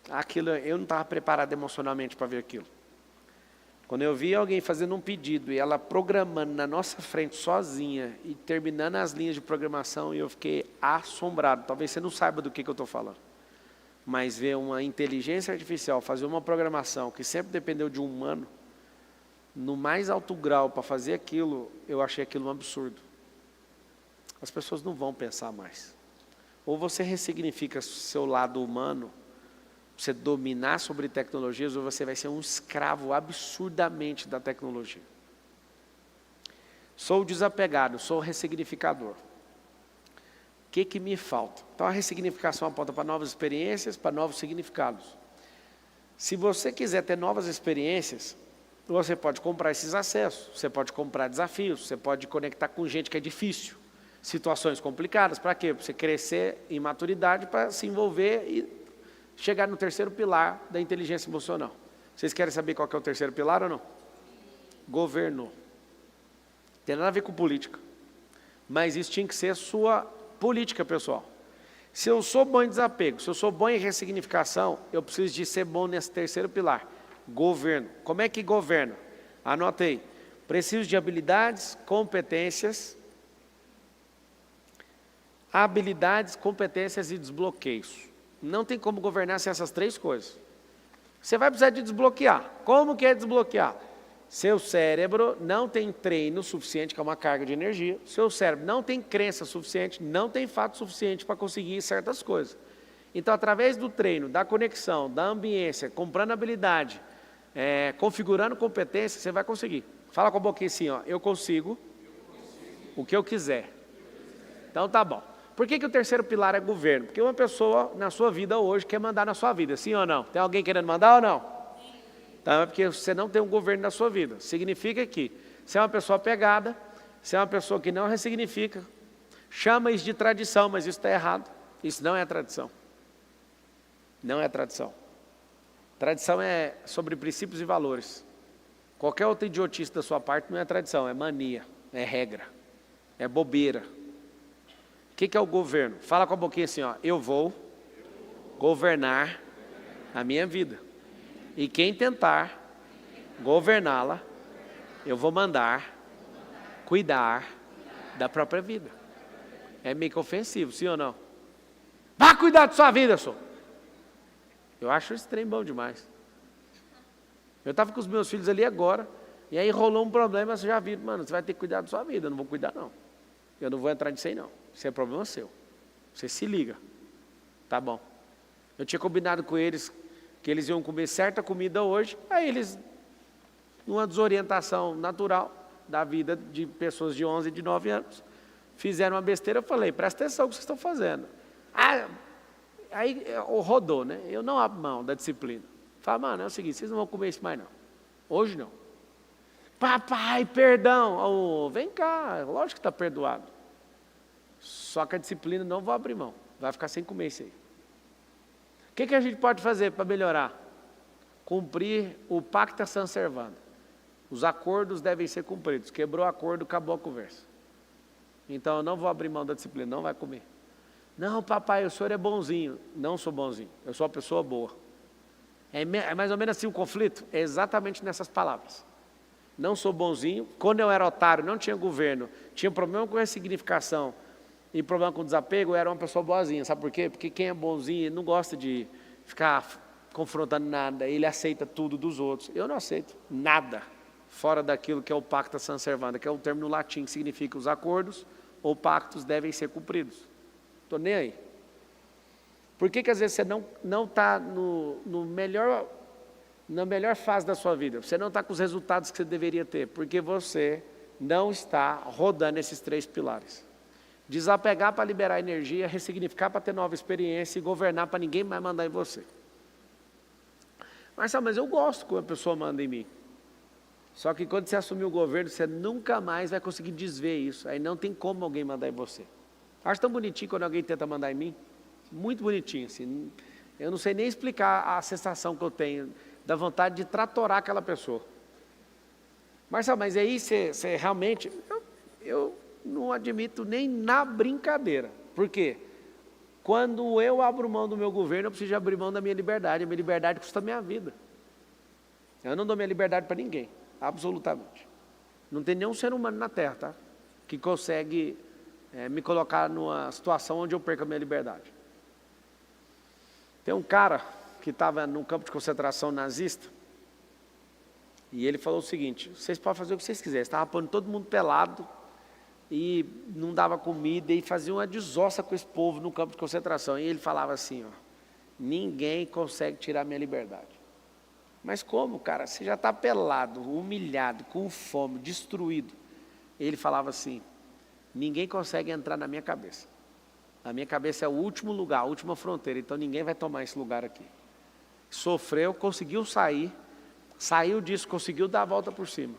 Aquilo, eu não estava preparado emocionalmente para ver aquilo. Quando eu vi alguém fazendo um pedido e ela programando na nossa frente sozinha e terminando as linhas de programação, eu fiquei assombrado. Talvez você não saiba do que eu estou falando. Mas ver uma inteligência artificial fazer uma programação que sempre dependeu de um humano, no mais alto grau para fazer aquilo, eu achei aquilo um absurdo. As pessoas não vão pensar mais. Ou você ressignifica seu lado humano, você dominar sobre tecnologias, ou você vai ser um escravo absurdamente da tecnologia. Sou desapegado, sou ressignificador. O que me falta? Então a ressignificação aponta para novas experiências, para novos significados. Se você quiser ter novas experiências, você pode comprar esses acessos, você pode comprar desafios, você pode conectar com gente que é difícil, situações complicadas. Para quê? Para você crescer em maturidade, para se envolver e chegar no terceiro pilar da inteligência emocional. Vocês querem saber qual que é o terceiro pilar ou não? Governo. Não tem nada a ver com política. Mas isso tinha que ser a sua política, pessoal. Se eu sou bom em desapego, se eu sou bom em ressignificação, eu preciso de ser bom nesse terceiro pilar. Governo. Como é que governo? Anota aí. Preciso de habilidades, competências, competências e desbloqueios. Não tem como governar sem essas três coisas. Você vai precisar de desbloquear. Como que é desbloquear? Seu cérebro não tem treino suficiente, que é uma carga de energia. Seu cérebro não tem crença suficiente, não tem fato suficiente para conseguir certas coisas. Então, através do treino, da conexão, da ambiência, comprando habilidade, configurando competência, você vai conseguir. Fala com a boquinha assim, ó, eu consigo o que eu quiser. Então, tá bom. Por que o terceiro pilar é governo? Porque uma pessoa na sua vida hoje quer mandar na sua vida, sim ou não? Tem alguém querendo mandar ou não? Então é porque você não tem um governo na sua vida. Significa que você é uma pessoa pegada, você é uma pessoa que não ressignifica, chama isso de tradição, mas isso está errado. Isso não é tradição. Não é tradição. Tradição é sobre princípios e valores. Qualquer outra idiotice da sua parte não é tradição, é mania, é regra, é bobeira. O que é o governo? Fala com a boquinha assim, ó, eu vou governar a minha vida. E quem tentar governá-la, eu vou mandar cuidar da própria vida. É meio que ofensivo, sim ou não? Vá cuidar da sua vida, senhor. Eu acho esse trem bom demais. Eu estava com os meus filhos ali agora, e aí rolou um problema, você já viu, mano, você vai ter que cuidar da sua vida, eu não vou cuidar não. Eu não vou entrar nisso aí não. Isso é problema seu. Você se liga. Tá bom. Eu tinha combinado com eles que eles iam comer certa comida hoje, aí eles, numa desorientação natural da vida de pessoas de 11 e de 9 anos, fizeram uma besteira, eu falei, presta atenção no que vocês estão fazendo. Aí rodou, né? Eu não abro mão da disciplina. Fala, mano, é o seguinte, vocês não vão comer isso mais não. Hoje não. Papai, perdão. Oh, vem cá, lógico que está perdoado. Só que a disciplina não vou abrir mão. Vai ficar sem comer isso aí. O que a gente pode fazer para melhorar? Cumprir o pacta sunt servanda. Os acordos devem ser cumpridos. Quebrou o acordo, acabou a conversa. Então eu não vou abrir mão da disciplina, não vai comer. Não, papai, o senhor é bonzinho. Não sou bonzinho, eu sou uma pessoa boa. É mais ou menos assim o conflito? É exatamente nessas palavras. Não sou bonzinho. Quando eu era otário, não tinha governo, tinha problema com ressignificação e problema com desapego, eu era uma pessoa boazinha. Sabe por quê? Porque quem é bonzinho ele não gosta de ficar confrontando nada, ele aceita tudo dos outros. Eu não aceito nada fora daquilo que é o pacta sunt servanda, que é um termo no latim que significa os acordos ou pactos devem ser cumpridos. Estou nem aí. Por que às vezes você não está na melhor fase da sua vida? Você não está com os resultados que você deveria ter, porque você não está rodando esses 3 pilares. Desapegar para liberar energia, ressignificar para ter nova experiência e governar para ninguém mais mandar em você. Marcelo, mas eu gosto quando a pessoa manda em mim. Só que quando você assumir o governo, você nunca mais vai conseguir desver isso. Aí não tem como alguém mandar em você. Acho tão bonitinho quando alguém tenta mandar em mim. Muito bonitinho, assim. Eu não sei nem explicar a sensação que eu tenho, da vontade de tratorar aquela pessoa. Marcelo, mas aí você realmente... Eu não admito nem na brincadeira. Por quê? Quando eu abro mão do meu governo, eu preciso abrir mão da minha liberdade. A minha liberdade custa a minha vida. Eu não dou minha liberdade para ninguém, absolutamente. Não tem nenhum ser humano na Terra, tá? Que consegue me colocar numa situação onde eu perco a minha liberdade. Tem um cara que estava num campo de concentração nazista, e ele falou o seguinte: vocês podem fazer o que vocês quiserem. Estava pondo todo mundo pelado, e não dava comida, e fazia uma desossa com esse povo no campo de concentração. E ele falava assim, ó, ninguém consegue tirar minha liberdade. Mas como, cara? Você já está pelado, humilhado, com fome, destruído. Ele falava assim, ninguém consegue entrar na minha cabeça. A minha cabeça é o último lugar, a última fronteira, então ninguém vai tomar esse lugar aqui. Sofreu, conseguiu sair, saiu disso, conseguiu dar a volta por cima.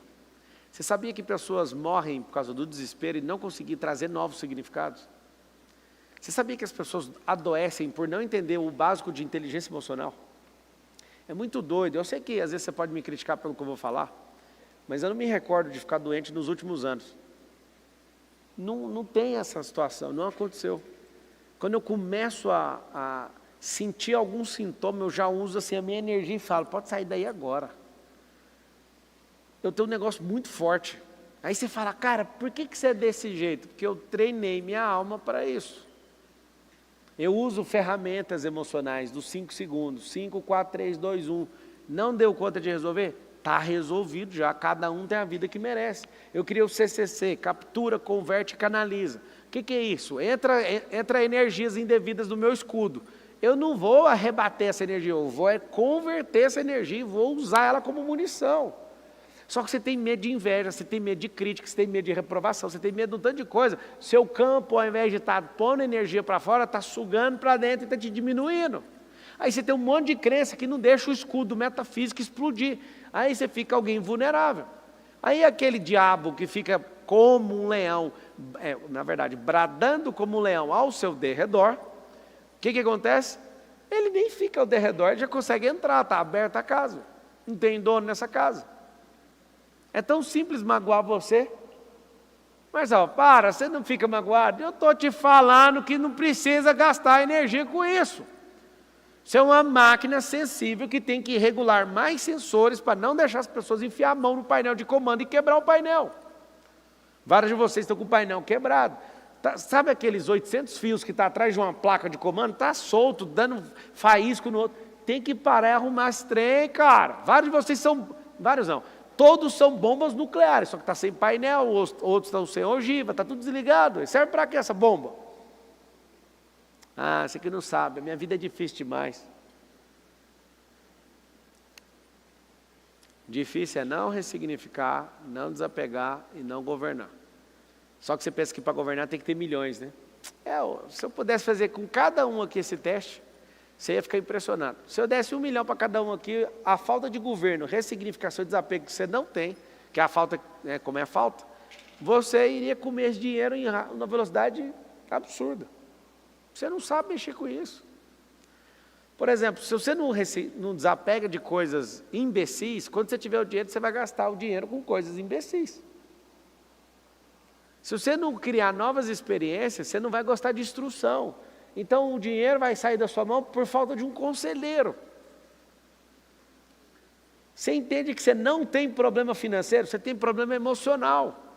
Você sabia que pessoas morrem por causa do desespero e não conseguir trazer novos significados? Você sabia que as pessoas adoecem por não entender o básico de inteligência emocional? É muito doido. Eu sei que às vezes você pode me criticar pelo que eu vou falar, mas eu não me recordo de ficar doente nos últimos anos. Não tem essa situação, não aconteceu. Quando eu começo a sentir algum sintoma, eu já uso assim a minha energia e falo, pode sair daí agora. Eu tenho um negócio muito forte. Aí você fala, cara, por que você é desse jeito? Porque eu treinei minha alma para isso. Eu uso ferramentas emocionais dos 5 segundos, 5, 4, 3, 2, 1. Não deu conta de resolver? Está resolvido já, cada um tem a vida que merece. Eu criei o CCC, captura, converte e canaliza. O que é isso? Entra energias indevidas no meu escudo. Eu não vou arrebater essa energia, eu vou converter essa energia e vou usar ela como munição. Só que você tem medo de inveja, você tem medo de crítica, você tem medo de reprovação, você tem medo de um tanto de coisa. Seu campo, ao invés de estar pondo energia para fora, está sugando para dentro e está te diminuindo. Aí você tem um monte de crença que não deixa o escudo metafísico explodir. Aí você fica alguém vulnerável. Aí aquele diabo que fica como um leão, na verdade, bradando como um leão ao seu derredor, o que acontece? Ele nem fica ao derredor, ele já consegue entrar, está aberta a casa. Não tem dono nessa casa. É tão simples magoar você. Mas você não fica magoado? Eu estou te falando que não precisa gastar energia com isso. Você é uma máquina sensível que tem que regular mais sensores para não deixar as pessoas enfiar a mão no painel de comando e quebrar o painel. Vários de vocês estão com o painel quebrado. Sabe aqueles 800 fios que está atrás de uma placa de comando? Está solto, dando faísco no outro. Tem que parar e arrumar esse trem, cara. Vários de vocês são... Vários não. Todos são bombas nucleares, só que está sem painel, outros estão sem ogiva, está tudo desligado. Serve para quê essa bomba? Você que não sabe, a minha vida é difícil demais. Difícil é não ressignificar, não desapegar e não governar. Só que você pensa que para governar tem que ter milhões, né? Se eu pudesse fazer com cada um aqui esse teste, você ia ficar impressionado. Se eu desse 1 milhão para cada um aqui, a falta de governo, ressignificação e desapego que você não tem, que a falta, como é a falta, você iria comer esse dinheiro em uma velocidade absurda. Você não sabe mexer com isso. Por exemplo, se você não desapega de coisas imbecis, quando você tiver o dinheiro, você vai gastar o dinheiro com coisas imbecis. Se você não criar novas experiências, você não vai gostar de instrução. Então o dinheiro vai sair da sua mão por falta de um conselheiro. Você entende que você não tem problema financeiro, você tem problema emocional.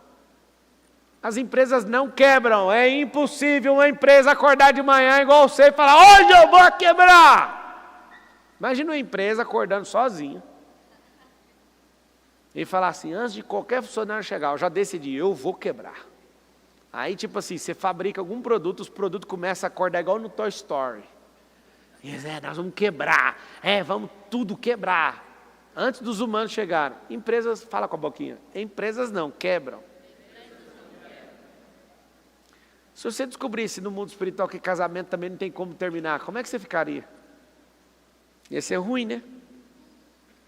As empresas não quebram, é impossível uma empresa acordar de manhã igual você e falar, hoje eu vou quebrar. Imagina uma empresa acordando sozinha e falar assim, antes de qualquer funcionário chegar, eu já decidi, eu vou quebrar. Aí tipo assim, você fabrica algum produto, os produtos começam a acordar igual no Toy Story. E nós vamos quebrar, vamos tudo quebrar. Antes dos humanos chegarem, empresas, fala com a boquinha, empresas não, quebram. Se você descobrisse no mundo espiritual que casamento também não tem como terminar, como é que você ficaria? Ia ser ruim, né?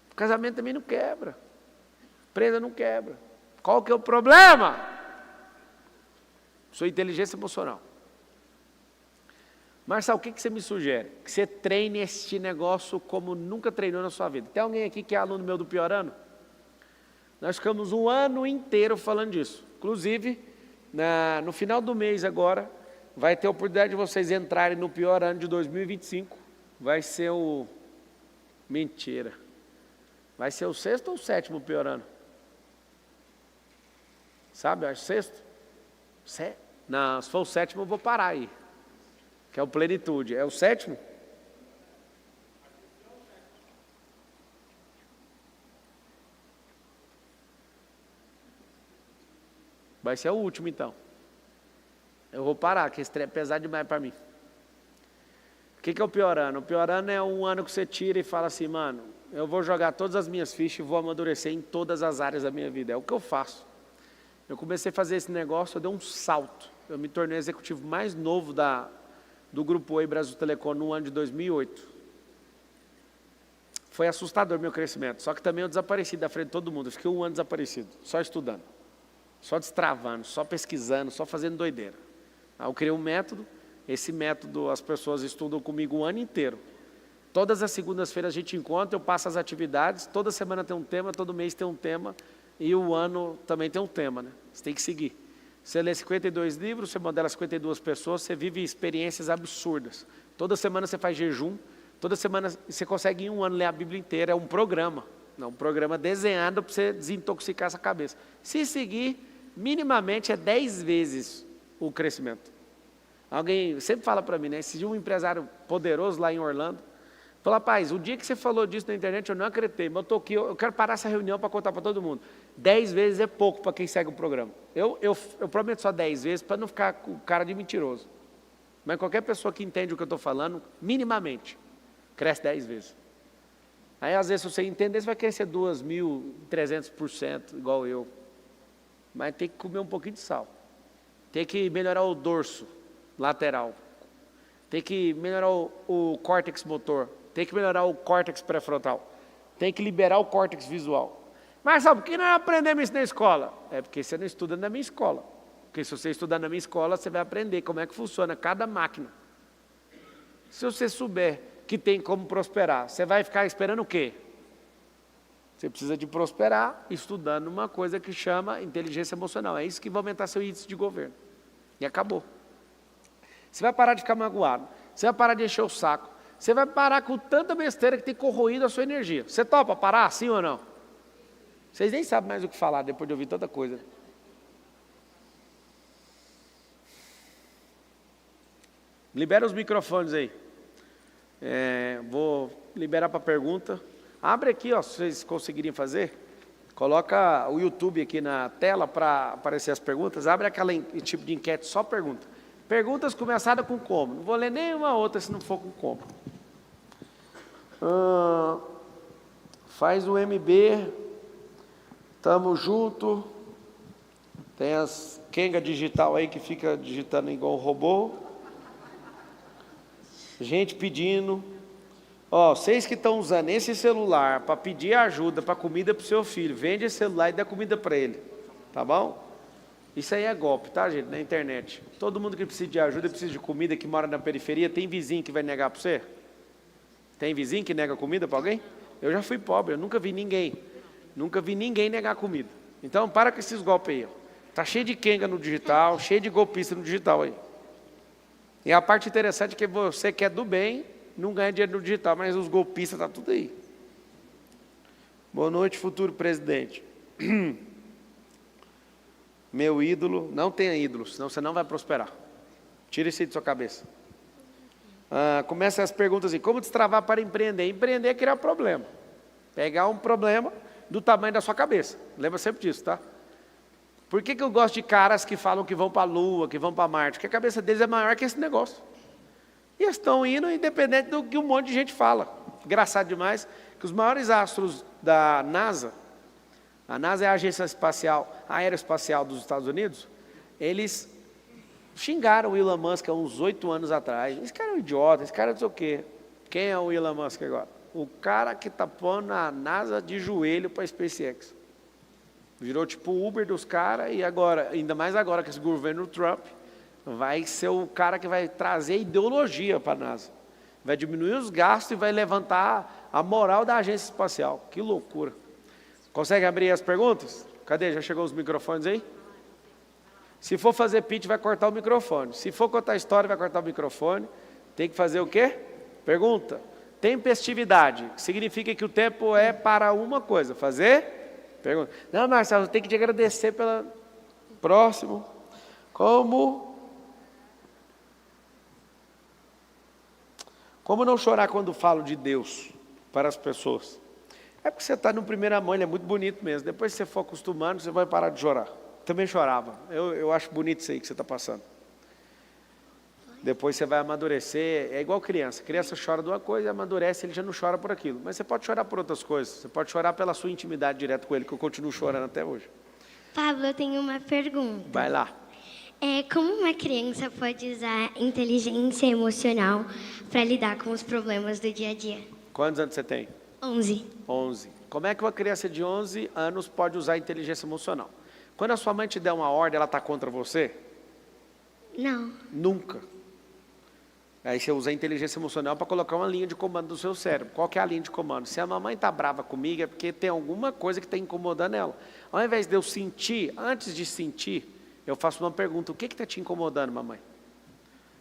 O casamento também não quebra. Empresa não quebra. Qual que é o problema? Sua inteligência emocional. Marcelo, o que você me sugere? Que você treine este negócio como nunca treinou na sua vida. Tem alguém aqui que é aluno meu do Piorano? Nós ficamos um ano inteiro falando disso. Inclusive, no final do mês agora, vai ter a oportunidade de vocês entrarem no Piorano de 2025. Vai ser Mentira. Vai ser o 6º ou o 7º Piorano? Sabe, eu acho 6º? Não, se for o 7º eu vou parar aí. Que é o Plenitude. É o 7º? Vai ser o último então. Eu vou parar, que esse trem é pesado demais para mim. O que é o Piorano? O Piorano é um ano que você tira e fala assim, mano, eu vou jogar todas as minhas fichas e vou amadurecer em todas as áreas da minha vida. É o que eu faço. Eu comecei a fazer esse negócio, eu dei um salto. Eu me tornei o executivo mais novo do Grupo Oi Brasil Telecom no ano de 2008. Foi assustador meu crescimento, só que também eu desapareci da frente de todo mundo. Eu fiquei um ano desaparecido, só estudando, só destravando, só pesquisando, só fazendo doideira. Aí eu criei um método, esse método as pessoas estudam comigo o ano inteiro. Todas as segundas-feiras a gente encontra, eu passo as atividades, toda semana tem um tema, todo mês tem um tema, e o ano também tem um tema, né? Você tem que seguir. Você lê 52 livros, você modela 52 pessoas, você vive experiências absurdas. Toda semana você faz jejum, toda semana você consegue em um ano ler a Bíblia inteira, é um programa. Não, um programa desenhado para você desintoxicar essa cabeça. Se seguir, minimamente é 10 vezes o crescimento. Alguém sempre fala para mim, né? Esse dia um empresário poderoso lá em Orlando, falou, rapaz, o dia que você falou disso na internet eu não acreditei, mas eu estou aqui, eu quero parar essa reunião para contar para todo mundo. 10 vezes é pouco para quem segue o programa. Eu prometo só 10 vezes para não ficar com cara de mentiroso. Mas qualquer pessoa que entende o que eu estou falando, minimamente, cresce 10 vezes. Aí às vezes se você entender, você vai crescer 2.300%, igual eu. Mas tem que comer um pouquinho de sal. Tem que melhorar o dorso lateral. Tem que melhorar o córtex motor. Tem que melhorar o córtex pré-frontal. Tem que liberar o córtex visual. Mas sabe, por que não aprendemos isso na escola? É porque você não estuda na minha escola. Porque se você estudar na minha escola, você vai aprender como é que funciona cada máquina. Se você souber que tem como prosperar, você vai ficar esperando o quê? Você precisa de prosperar estudando uma coisa que chama inteligência emocional. É isso que vai aumentar seu índice de governo. E acabou. Você vai parar de ficar magoado. Você vai parar de encher o saco. Você vai parar com tanta besteira que tem corroído a sua energia. Você topa parar, sim ou não? Vocês nem sabem mais o que falar depois de ouvir tanta coisa. Libera os microfones aí. Vou liberar para pergunta. Abre aqui, ó, se vocês conseguirem fazer. Coloca o YouTube aqui na tela para aparecer as perguntas. Abre aquele tipo de enquete, só pergunta. Perguntas começadas com como. Não vou ler nenhuma outra se não for com como. Faz o MB. Tamo junto. Tem as Kenga digital aí que fica digitando igual um robô. Gente pedindo. Ó, vocês que estão usando esse celular para pedir ajuda para comida para o seu filho, vende esse celular e dá comida para ele. Tá bom? Isso aí é golpe, tá, gente? Na internet. Todo mundo que precisa de ajuda, precisa de comida, que mora na periferia, tem vizinho que vai negar para você? Tem vizinho que nega comida para alguém? Eu já fui pobre, eu nunca vi ninguém. Nunca vi ninguém negar comida. Então, para com esses golpes aí. Ó. Tá cheio de Kenga no digital, cheio de golpista no digital aí. E a parte interessante é que você que é do bem, não ganha dinheiro no digital, mas os golpistas tá tudo aí. Boa noite, futuro presidente. Meu ídolo, não tenha ídolo, senão você não vai prosperar. Tira isso aí de sua cabeça. Começa as perguntas assim, como destravar para empreender? Empreender é criar problema. Pegar um problema do tamanho da sua cabeça. Lembra sempre disso, tá? Por que eu gosto de caras que falam que vão para a Lua, que vão para Marte? Porque a cabeça deles é maior que esse negócio. E eles estão indo independente do que um monte de gente fala. Engraçado demais que os maiores astros da NASA, a NASA é a agência aeroespacial dos Estados Unidos, eles xingaram o Elon Musk há uns 8 anos atrás. Esse cara é um idiota, esse cara não sei o quê. Quem é o Elon Musk agora? O cara que está pondo a NASA de joelho para a SpaceX. Virou tipo o Uber dos caras e agora, ainda mais agora que esse governo Trump, vai ser o cara que vai trazer ideologia para a NASA. Vai diminuir os gastos e vai levantar a moral da agência espacial. Que loucura. Consegue abrir as perguntas? Cadê? Já chegou os microfones aí? Se for fazer pitch, vai cortar o microfone. Se for contar história, vai cortar o microfone. Tem que fazer o quê? Pergunta. Tempestividade. Significa que o tempo é para uma coisa. Fazer? Pergunta. Não, Marcelo, eu tenho que te agradecer pela... Próximo. Como não chorar quando falo de Deus para as pessoas? É porque você está no primeira mão, ele é muito bonito mesmo. Depois que você for acostumando, você vai parar de chorar. Também chorava. Eu acho bonito isso aí que você está passando. Depois você vai amadurecer. É igual criança. Criança chora de uma coisa e amadurece, ele já não chora por aquilo. Mas você pode chorar por outras coisas. Você pode chorar pela sua intimidade direto com ele, que eu continuo chorando até hoje. Pablo, eu tenho uma pergunta. Vai lá. Como uma criança pode usar inteligência emocional para lidar com os problemas do dia a dia? Quantos anos você tem? 11. 11. Como é que uma criança de 11 anos pode usar inteligência emocional? Quando a sua mãe te der uma ordem, ela está contra você? Não. Nunca. Aí você usa a inteligência emocional para colocar uma linha de comando do seu cérebro. Qual que é a linha de comando? Se a mamãe está brava comigo, é porque tem alguma coisa que está incomodando ela. Ao invés de eu sentir, antes de sentir, eu faço uma pergunta, o que está te incomodando, mamãe?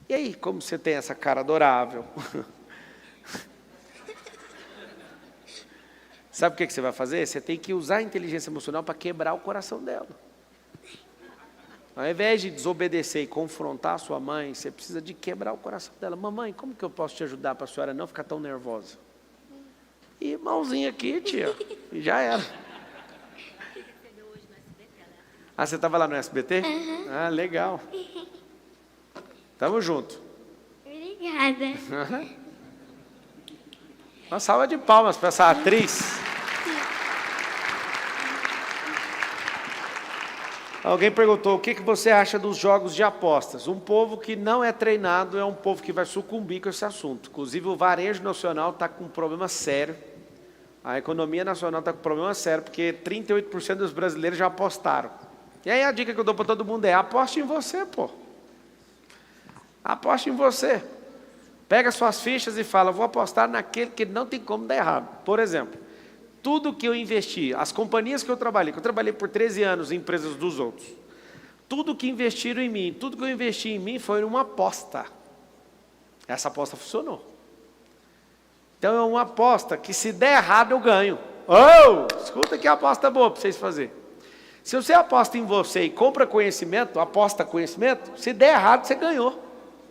E aí, como você tem essa cara adorável? Sabe o que você vai fazer? Você tem que usar a inteligência emocional para quebrar o coração dela. Ao invés de desobedecer e confrontar a sua mãe, você precisa de quebrar o coração dela. Mamãe, como que eu posso te ajudar para a senhora não ficar tão nervosa? E mãozinha aqui, tia, e já era. Ah, você estava lá no SBT? Uhum. Ah, legal. Tamo junto. Obrigada. Uma salva de palmas para essa atriz. Alguém perguntou, o que você acha dos jogos de apostas? Um povo que não é treinado é um povo que vai sucumbir com esse assunto. Inclusive, o varejo nacional está com um problema sério. A economia nacional está com um problema sério, porque 38% dos brasileiros já apostaram. E aí a dica que eu dou para todo mundo é, aposte em você, pô. Aposte em você. Pega suas fichas e fala, vou apostar naquele que não tem como dar errado. Por exemplo, tudo que eu investi, as companhias que eu trabalhei por 13 anos em empresas dos outros, tudo que investiram em mim, tudo que eu investi em mim foi uma aposta. Essa aposta funcionou. Então é uma aposta que se der errado eu ganho. Escuta que aposta boa para vocês fazerem. Se você aposta em você e compra conhecimento, aposta conhecimento, se der errado você ganhou,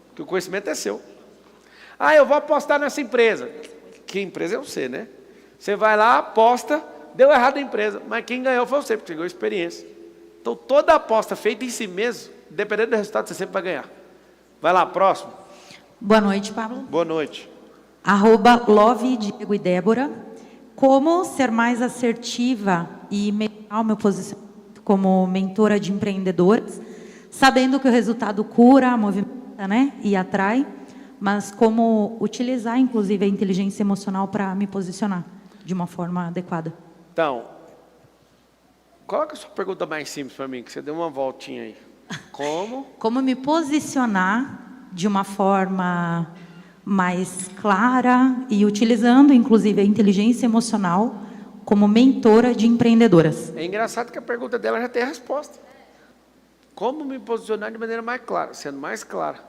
porque o conhecimento é seu. Eu vou apostar nessa empresa. Que empresa é você, né? Você vai lá, aposta, deu errado a empresa, mas quem ganhou foi você, porque você ganhou experiência. Então toda aposta feita em si mesmo, dependendo do resultado, você sempre vai ganhar. Vai lá, próximo. Boa noite, Pablo. Boa noite. @Love Diego e Débora. Como ser mais assertiva e melhorar o meu posicionamento como mentora de empreendedoras, sabendo que o resultado cura, movimenta, né, e atrai, mas como utilizar, inclusive, a inteligência emocional para me posicionar de uma forma adequada. Então, coloca a sua pergunta mais simples para mim, que você deu uma voltinha aí. Como? Como me posicionar de uma forma mais clara e utilizando, inclusive, a inteligência emocional como mentora de empreendedoras. É engraçado que a pergunta dela já tem a resposta. Como me posicionar de maneira mais clara, sendo mais clara.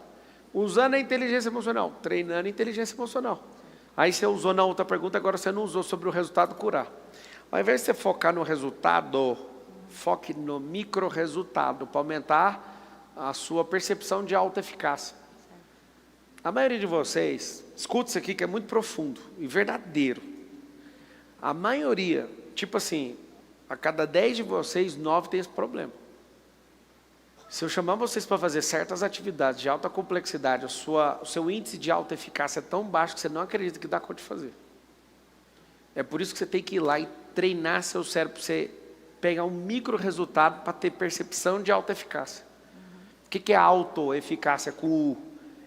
Usando a inteligência emocional, treinando a inteligência emocional. Aí você usou na outra pergunta, agora você não usou sobre o resultado curar. Ao invés de você focar no resultado, foque no micro resultado, para aumentar a sua percepção de alta eficácia. A maioria de vocês, escuta isso aqui que é muito profundo e verdadeiro. A maioria, tipo assim, a cada 10 de vocês, 9 tem esse problema. Se eu chamar vocês para fazer certas atividades de alta complexidade, o seu índice de alta eficácia é tão baixo que você não acredita que dá conta de fazer. É por isso que você tem que ir lá e treinar seu cérebro para você pegar um micro resultado para ter percepção de alta eficácia. O que é auto-eficácia com U?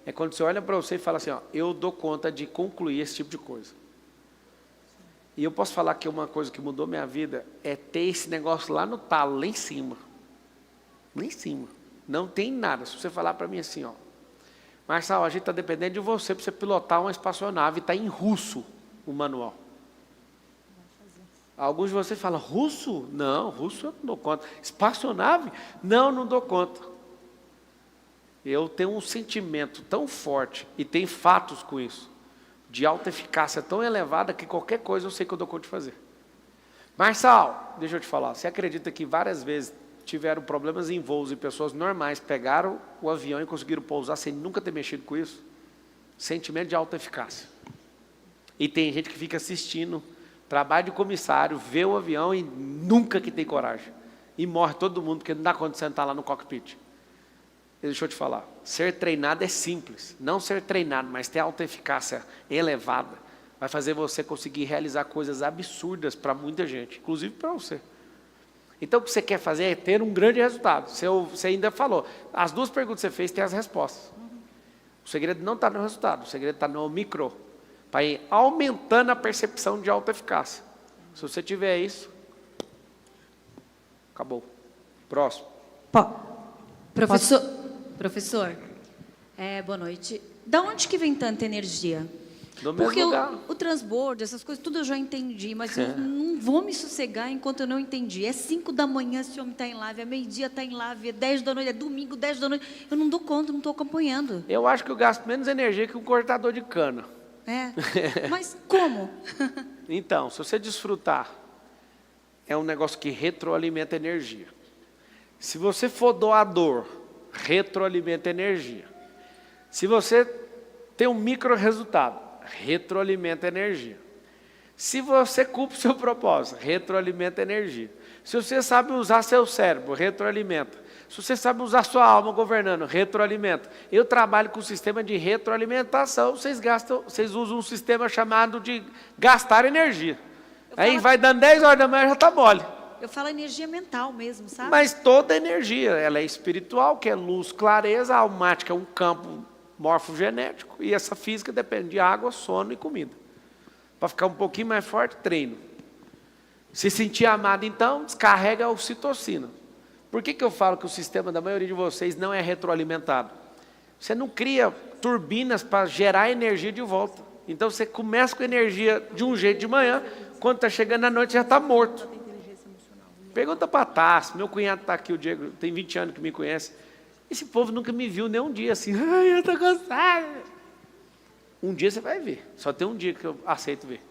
É quando você olha para você e fala assim, ó, eu dou conta de concluir esse tipo de coisa. E eu posso falar que uma coisa que mudou minha vida é ter esse negócio lá no talo, lá em cima. Lá em cima. Não tem nada. Se você falar para mim assim, ó, Marçal, a gente está dependendo de você para você pilotar uma espaçonave, está em russo o manual. Alguns de vocês falam, russo? Não, russo eu não dou conta. Espaçonave? Não, não dou conta. Eu tenho um sentimento tão forte, e tem fatos com isso, de alta eficácia tão elevada, que qualquer coisa eu sei que eu dou conta de fazer. Marçal, deixa eu te falar, você acredita que várias vezes tiveram problemas em voos e pessoas normais pegaram o avião e conseguiram pousar sem nunca ter mexido com isso? Sentimento de alta eficácia. E tem gente que fica assistindo trabalho de comissário, vê o avião e nunca que tem coragem. E morre todo mundo porque não dá conta de sentar lá no cockpit. Deixa eu te falar, ser treinado é simples. Não ser treinado, mas ter alta eficácia elevada, vai fazer você conseguir realizar coisas absurdas para muita gente, inclusive para você. Então o que você quer fazer é ter um grande resultado. Você ainda falou, as duas perguntas que você fez têm as respostas. O segredo não está no resultado, o segredo está no micro, para ir aumentando a percepção de alta eficácia. Se você tiver isso, acabou. Próximo. Professor, boa noite. Da onde que vem tanta energia? Do mesmo Porque lugar. o transbordo, essas coisas, tudo eu já entendi, mas eu não vou me sossegar enquanto eu não entendi. É 5 da manhã, esse homem está em live, é meio-dia está em live, é 10 da noite, é domingo, 10 da noite. Eu não dou conta, não estou acompanhando. Eu acho que eu gasto menos energia que um cortador de cana. Mas como? Então, se você desfrutar, é um negócio que retroalimenta energia. Se você for doador, retroalimenta energia. Se você tem um micro resultado, retroalimenta energia. Se você cumpre o seu propósito, retroalimenta energia. Se você sabe usar seu cérebro, retroalimenta. Se você sabe usar sua alma governando, retroalimenta. Eu trabalho com um sistema de retroalimentação, vocês usam um sistema chamado de gastar energia. Aí vai dando 10 horas da manhã, já está mole. Eu falo energia mental mesmo, sabe? Mas toda energia, ela é espiritual, que é luz, clareza, a almática é um campo morfogenético, e essa física depende de água, sono e comida. Para ficar um pouquinho mais forte, treino. Se sentir amado, então, descarrega a ocitocina. Por que eu falo que o sistema da maioria de vocês não é retroalimentado? Você não cria turbinas para gerar energia de volta. Então você começa com energia de um jeito de manhã, quando está chegando à noite já está morto. Pergunta para Tassi, meu cunhado está aqui, o Diego, tem 20 anos que me conhece. Esse povo nunca me viu nem um dia assim, ai, eu estou cansado. Um dia você vai ver, só tem um dia que eu aceito ver.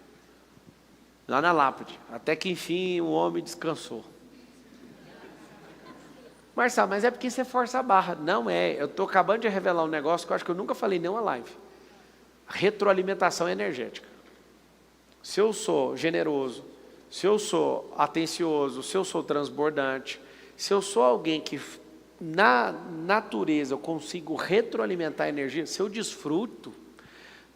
Lá na lápide, até que enfim o homem descansou. Marçal, mas é porque você força a barra. Não é, eu estou acabando de revelar um negócio que eu acho que eu nunca falei em nenhuma live. Retroalimentação energética. Se eu sou generoso, se eu sou atencioso, se eu sou transbordante, se eu sou alguém que na natureza eu consigo retroalimentar a energia, se eu desfruto,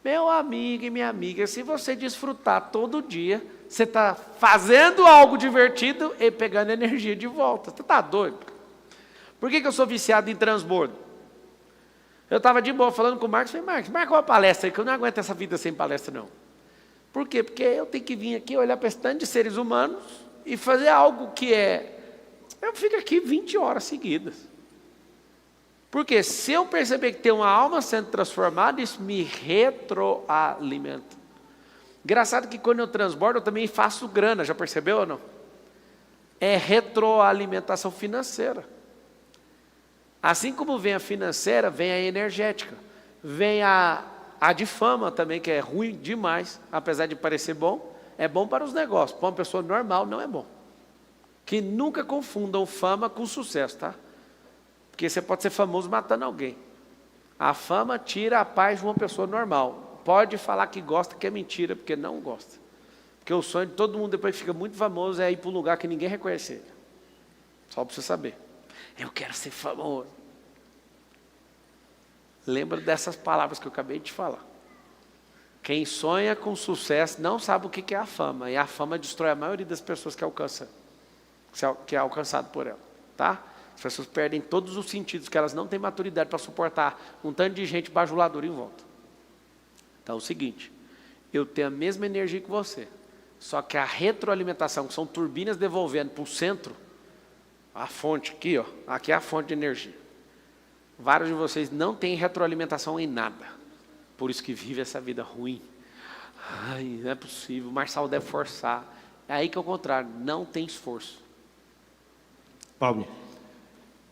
meu amigo e minha amiga, se você desfrutar todo dia, Você está fazendo algo divertido e pegando energia de volta. Você está doido? Por que eu sou viciado em transbordo? Eu estava de boa falando com o Marcos, falei, Marcos, marca uma palestra aí, que eu não aguento essa vida sem palestra, não. Por quê? Porque eu tenho que vir aqui, olhar para esse tanto de seres humanos e fazer algo que é... Eu fico aqui 20 horas seguidas. Porque se eu perceber que tem uma alma sendo transformada, isso me retroalimenta. Engraçado que quando eu transbordo, eu também faço grana, já percebeu ou não? É retroalimentação financeira. Assim como vem a financeira, vem a energética. Vem a de fama também, que é ruim demais, apesar de parecer bom. É bom para os negócios, para uma pessoa normal não é bom. Que nunca confundam fama com sucesso, tá? Porque você pode ser famoso matando alguém. A fama tira a paz de uma pessoa normal. Pode falar que gosta, que é mentira, porque não gosta. Porque o sonho de todo mundo, depois que fica muito famoso, é ir para um lugar que ninguém reconhece ele. Só para você saber. Eu quero ser famoso. Lembra dessas palavras que eu acabei de falar. Quem sonha com sucesso não sabe o que é a fama. E a fama destrói a maioria das pessoas que alcança, que é alcançado por ela. Tá? As pessoas perdem todos os sentidos, que elas não têm maturidade para suportar um tanto de gente bajuladora em volta. Então é o seguinte, eu tenho a mesma energia que você, só que a retroalimentação, que são turbinas devolvendo para o centro, a fonte aqui, ó, aqui é a fonte de energia. Vários de vocês não têm retroalimentação em nada, por isso que vive essa vida ruim. Ai, não é possível, o Marçal deve forçar. É aí que é o contrário, não tem esforço. Pablo,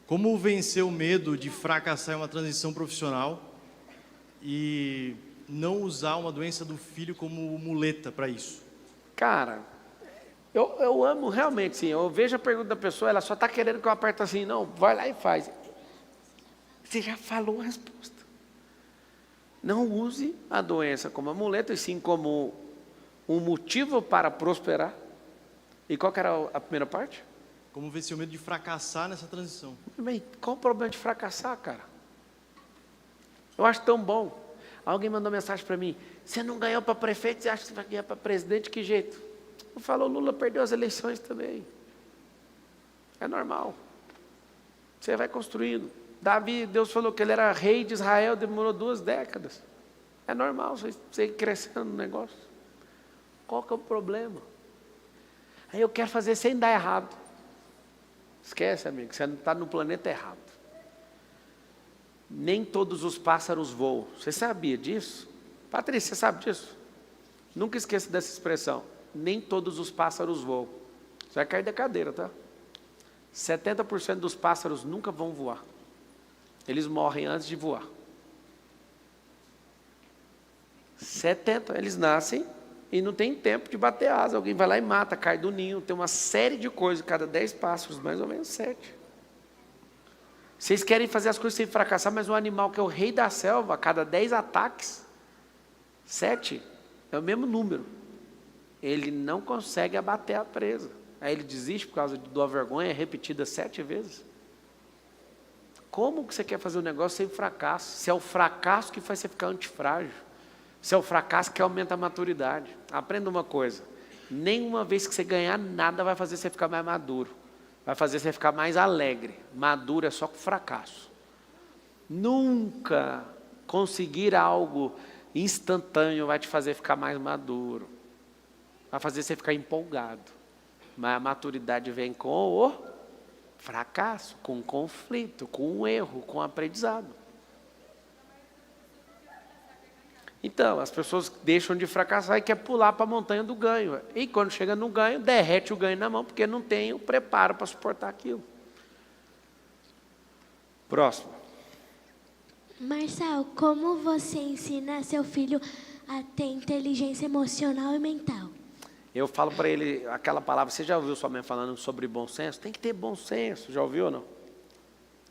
como vencer o medo de fracassar em uma transição profissional e não usar uma doença do filho como muleta para isso? Cara, eu amo realmente, sim. Eu vejo a pergunta da pessoa, ela só está querendo que eu aperte assim, não, vai lá e faz. Você já falou a resposta. Não use a doença como muleta, e sim como um motivo para prosperar. E qual que era a primeira parte? Como vencer o medo de fracassar nessa transição? Bem, qual o problema de fracassar, cara? Eu acho tão bom. Alguém mandou mensagem para mim, você não ganhou para prefeito, você acha que você vai ganhar para presidente? Que jeito? Eu falo, o Lula perdeu as eleições também. É normal. Você vai construindo. Davi, Deus falou que ele era rei de Israel, demorou 2 décadas. É normal você ir crescendo no negócio. Qual que é o problema? Aí eu quero fazer sem dar errado. Esquece, amigo, você não está no planeta errado. Nem todos os pássaros voam. Você sabia disso? Patrícia, você sabe disso? Nunca esqueça dessa expressão. Nem todos os pássaros voam. Você vai cair da cadeira, tá? 70% dos pássaros nunca vão voar. Eles morrem antes de voar. 70%, eles nascem e não tem tempo de bater asa. Alguém vai lá e mata, cai do ninho. Tem uma série de coisas, cada 10 pássaros, mais ou menos 7. Vocês querem fazer as coisas sem fracassar, mas um animal que é o rei da selva, a cada 10 ataques, 7 é o mesmo número. Ele não consegue abater a presa. Aí ele desiste por causa de uma vergonha repetida 7 vezes. Como que você quer fazer um negócio sem fracasso? Se é o fracasso que faz você ficar antifrágil. Se é o fracasso que aumenta a maturidade. Aprenda uma coisa. Nenhuma vez que você ganhar nada vai fazer você ficar mais maduro. Vai fazer você ficar mais alegre. Maduro é só com fracasso. Nunca conseguir algo instantâneo vai te fazer ficar mais maduro. Vai fazer você ficar empolgado. Mas a maturidade vem com o fracasso, com o conflito, com o erro, com o aprendizado. Então, as pessoas deixam de fracassar e querem pular para a montanha do ganho. E quando chega no ganho, derrete o ganho na mão, porque não tem o preparo para suportar aquilo. Próximo. Marçal, como você ensina seu filho a ter inteligência emocional e mental? Eu falo para ele aquela palavra, você já ouviu sua mãe falando sobre bom senso? Tem que ter bom senso, já ouviu ou não?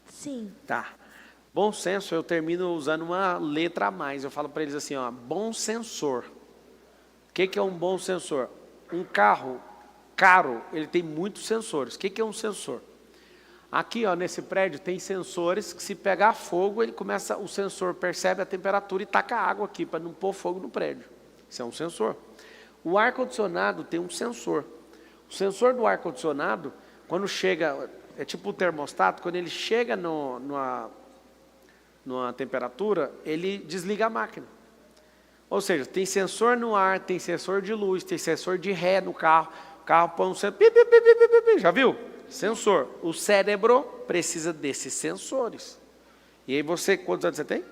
Sim. Tá. Bom senso, eu termino usando uma letra a mais. Eu falo para eles assim, ó, bom sensor. O que é um bom sensor? Um carro caro, ele tem muitos sensores. O que é um sensor? Aqui, ó, nesse prédio, tem sensores que se pegar fogo, o sensor percebe a temperatura e taca água aqui, para não pôr fogo no prédio. Isso é um sensor. O ar-condicionado tem um sensor. O sensor do ar-condicionado, quando chega, é tipo o termostato, quando ele chega numa temperatura, ele desliga a máquina. Ou seja, tem sensor no ar, tem sensor de luz, tem sensor de ré no carro. O carro põe um sensor, já viu? Sensor. O cérebro precisa desses sensores. E aí você, quantos anos você tem?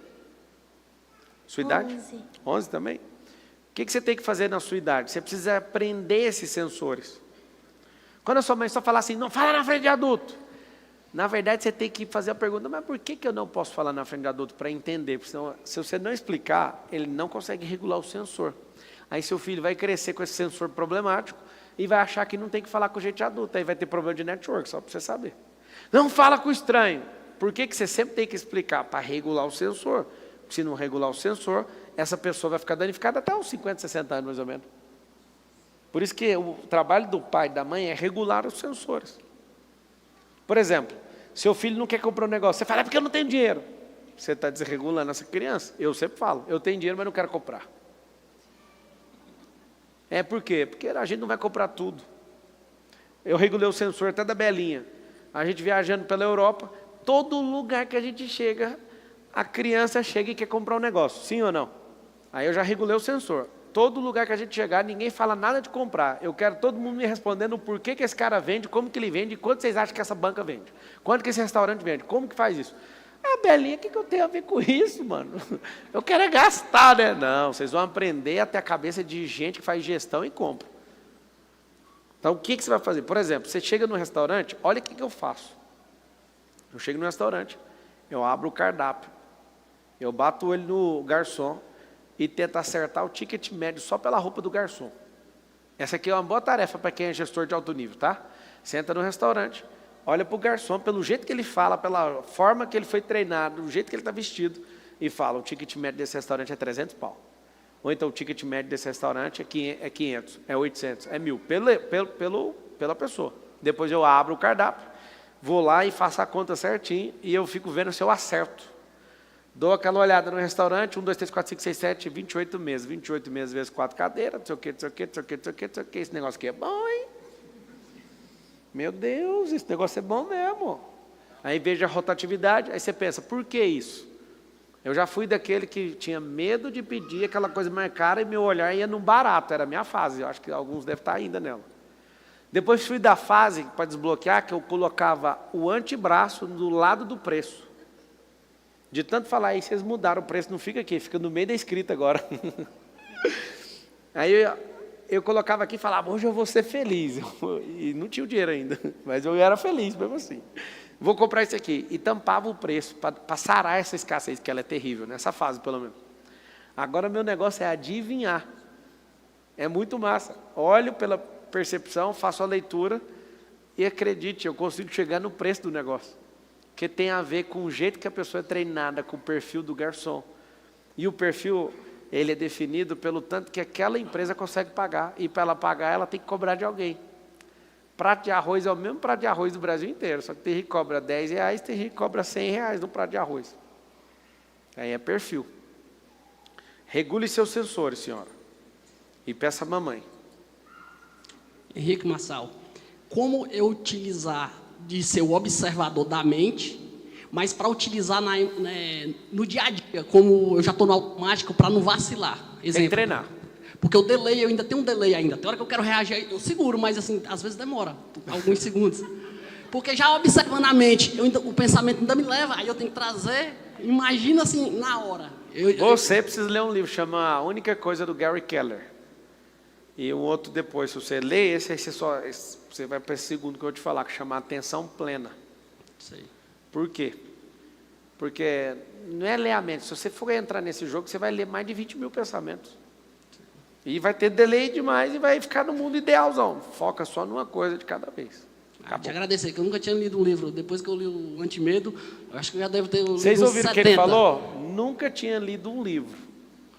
Sua idade? 11. 11 também? O que você tem que fazer na sua idade? Você precisa aprender esses sensores. Quando a sua mãe só falar assim, não fala na frente de adulto. Na verdade, você tem que fazer a pergunta, mas por que eu não posso falar na frente de adulto para entender? Porque senão, se você não explicar, ele não consegue regular o sensor. Aí seu filho vai crescer com esse sensor problemático e vai achar que não tem que falar com gente de adulto. Aí vai ter problema de network, só para você saber. Não fala com o estranho. Por que você sempre tem que explicar? Para regular o sensor. Se não regular o sensor, essa pessoa vai ficar danificada até uns 50, 60 anos mais ou menos. Por isso que o trabalho do pai e da mãe é regular os sensores. Por exemplo, seu filho não quer comprar um negócio, você fala, é porque eu não tenho dinheiro. Você está desregulando essa criança. Eu sempre falo, eu tenho dinheiro, mas não quero comprar. Por quê? Porque a gente não vai comprar tudo. Eu regulei o sensor até da Belinha. A gente viajando pela Europa, todo lugar que a gente chega, a criança chega e quer comprar um negócio, sim ou não? Aí eu já regulei o sensor. Todo lugar que a gente chegar, ninguém fala nada de comprar. Eu quero todo mundo me respondendo o porquê que esse cara vende, como que ele vende, quanto vocês acham que essa banca vende. Quanto que esse restaurante vende, como que faz isso? Belinha, o que eu tenho a ver com isso, mano? Eu quero é gastar, né? Não, vocês vão aprender até a cabeça de gente que faz gestão e compra. Então, o que você vai fazer? Por exemplo, você chega no restaurante, olha o que eu faço. Eu chego no restaurante, eu abro o cardápio, eu bato ele no garçom e tento acertar o ticket médio só pela roupa do garçom. Essa aqui é uma boa tarefa para quem é gestor de alto nível, tá? Senta no restaurante, olha para o garçom, pelo jeito que ele fala, pela forma que ele foi treinado, do jeito que ele está vestido, e fala, o ticket médio desse restaurante é 300 pau. Ou então o ticket médio desse restaurante é 500, é 800, é 1.000, pela pessoa. Depois eu abro o cardápio, vou lá e faço a conta certinho, e eu fico vendo se eu acerto. Dou aquela olhada no restaurante, 1, 2, 3, 4, 5, 6, 7, 28 meses. 28 meses vezes 4 cadeiras, não sei o que, não sei o que, não sei o que, não sei o que, não sei o que. Esse negócio aqui é bom, hein? Meu Deus, esse negócio é bom mesmo. Aí veja a rotatividade, aí você pensa, por que isso? Eu já fui daquele que tinha medo de pedir aquela coisa mais cara e meu olhar ia no barato, era a minha fase, eu acho que alguns devem estar ainda nela. Depois fui da fase, para desbloquear, que eu colocava o antebraço do lado do preço. De tanto falar aí, vocês mudaram o preço, não fica aqui, fica no meio da escrita agora. Aí eu colocava aqui e falava, hoje eu vou ser feliz. E não tinha o dinheiro ainda, mas eu era feliz mesmo assim. Vou comprar isso aqui. E tampava o preço para sarar essa escassez, que ela é terrível, nessa fase pelo menos. Agora meu negócio é adivinhar. É muito massa. Olho pela percepção, faço a leitura e acredite, eu consigo chegar no preço do negócio. Que tem a ver com o jeito que a pessoa é treinada, com o perfil do garçom. E o perfil, ele é definido pelo tanto que aquela empresa consegue pagar. E para ela pagar, ela tem que cobrar de alguém. Prato de arroz é o mesmo prato de arroz do Brasil inteiro. Só que tem gente que cobra R$10, tem gente que cobra R$100 no prato de arroz. Aí é perfil. Regule seus sensores, senhora. E peça a mamãe. Henrique Massal, como eu utilizar de ser o observador da mente, mas para utilizar no dia a dia, como eu já estou no automático, para não vacilar. Exemplo, tem que treinar. Porque o delay, eu ainda tenho um delay ainda. Tem hora que eu quero reagir, eu seguro, mas assim, às vezes demora, alguns segundos. Porque já observando a mente, o pensamento ainda me leva, aí eu tenho que trazer, imagina assim, na hora. Você precisa ler um livro, chama A Única Coisa, do Gary Keller. E um outro depois, se você lê esse, aí você vai para esse segundo que eu vou te falar, que chama Atenção Plena. Sei. Por quê? Porque não é ler a mente. Se você for entrar nesse jogo, você vai ler mais de 20 mil pensamentos. E vai ter delay demais e vai ficar no mundo idealzão. Foca só numa coisa de cada vez. Te agradecer, que eu nunca tinha lido um livro. Depois que eu li o Antimedo, eu acho que eu já devo ter lido. Vocês ouviram o que ele 70. falou? Nunca tinha lido um livro.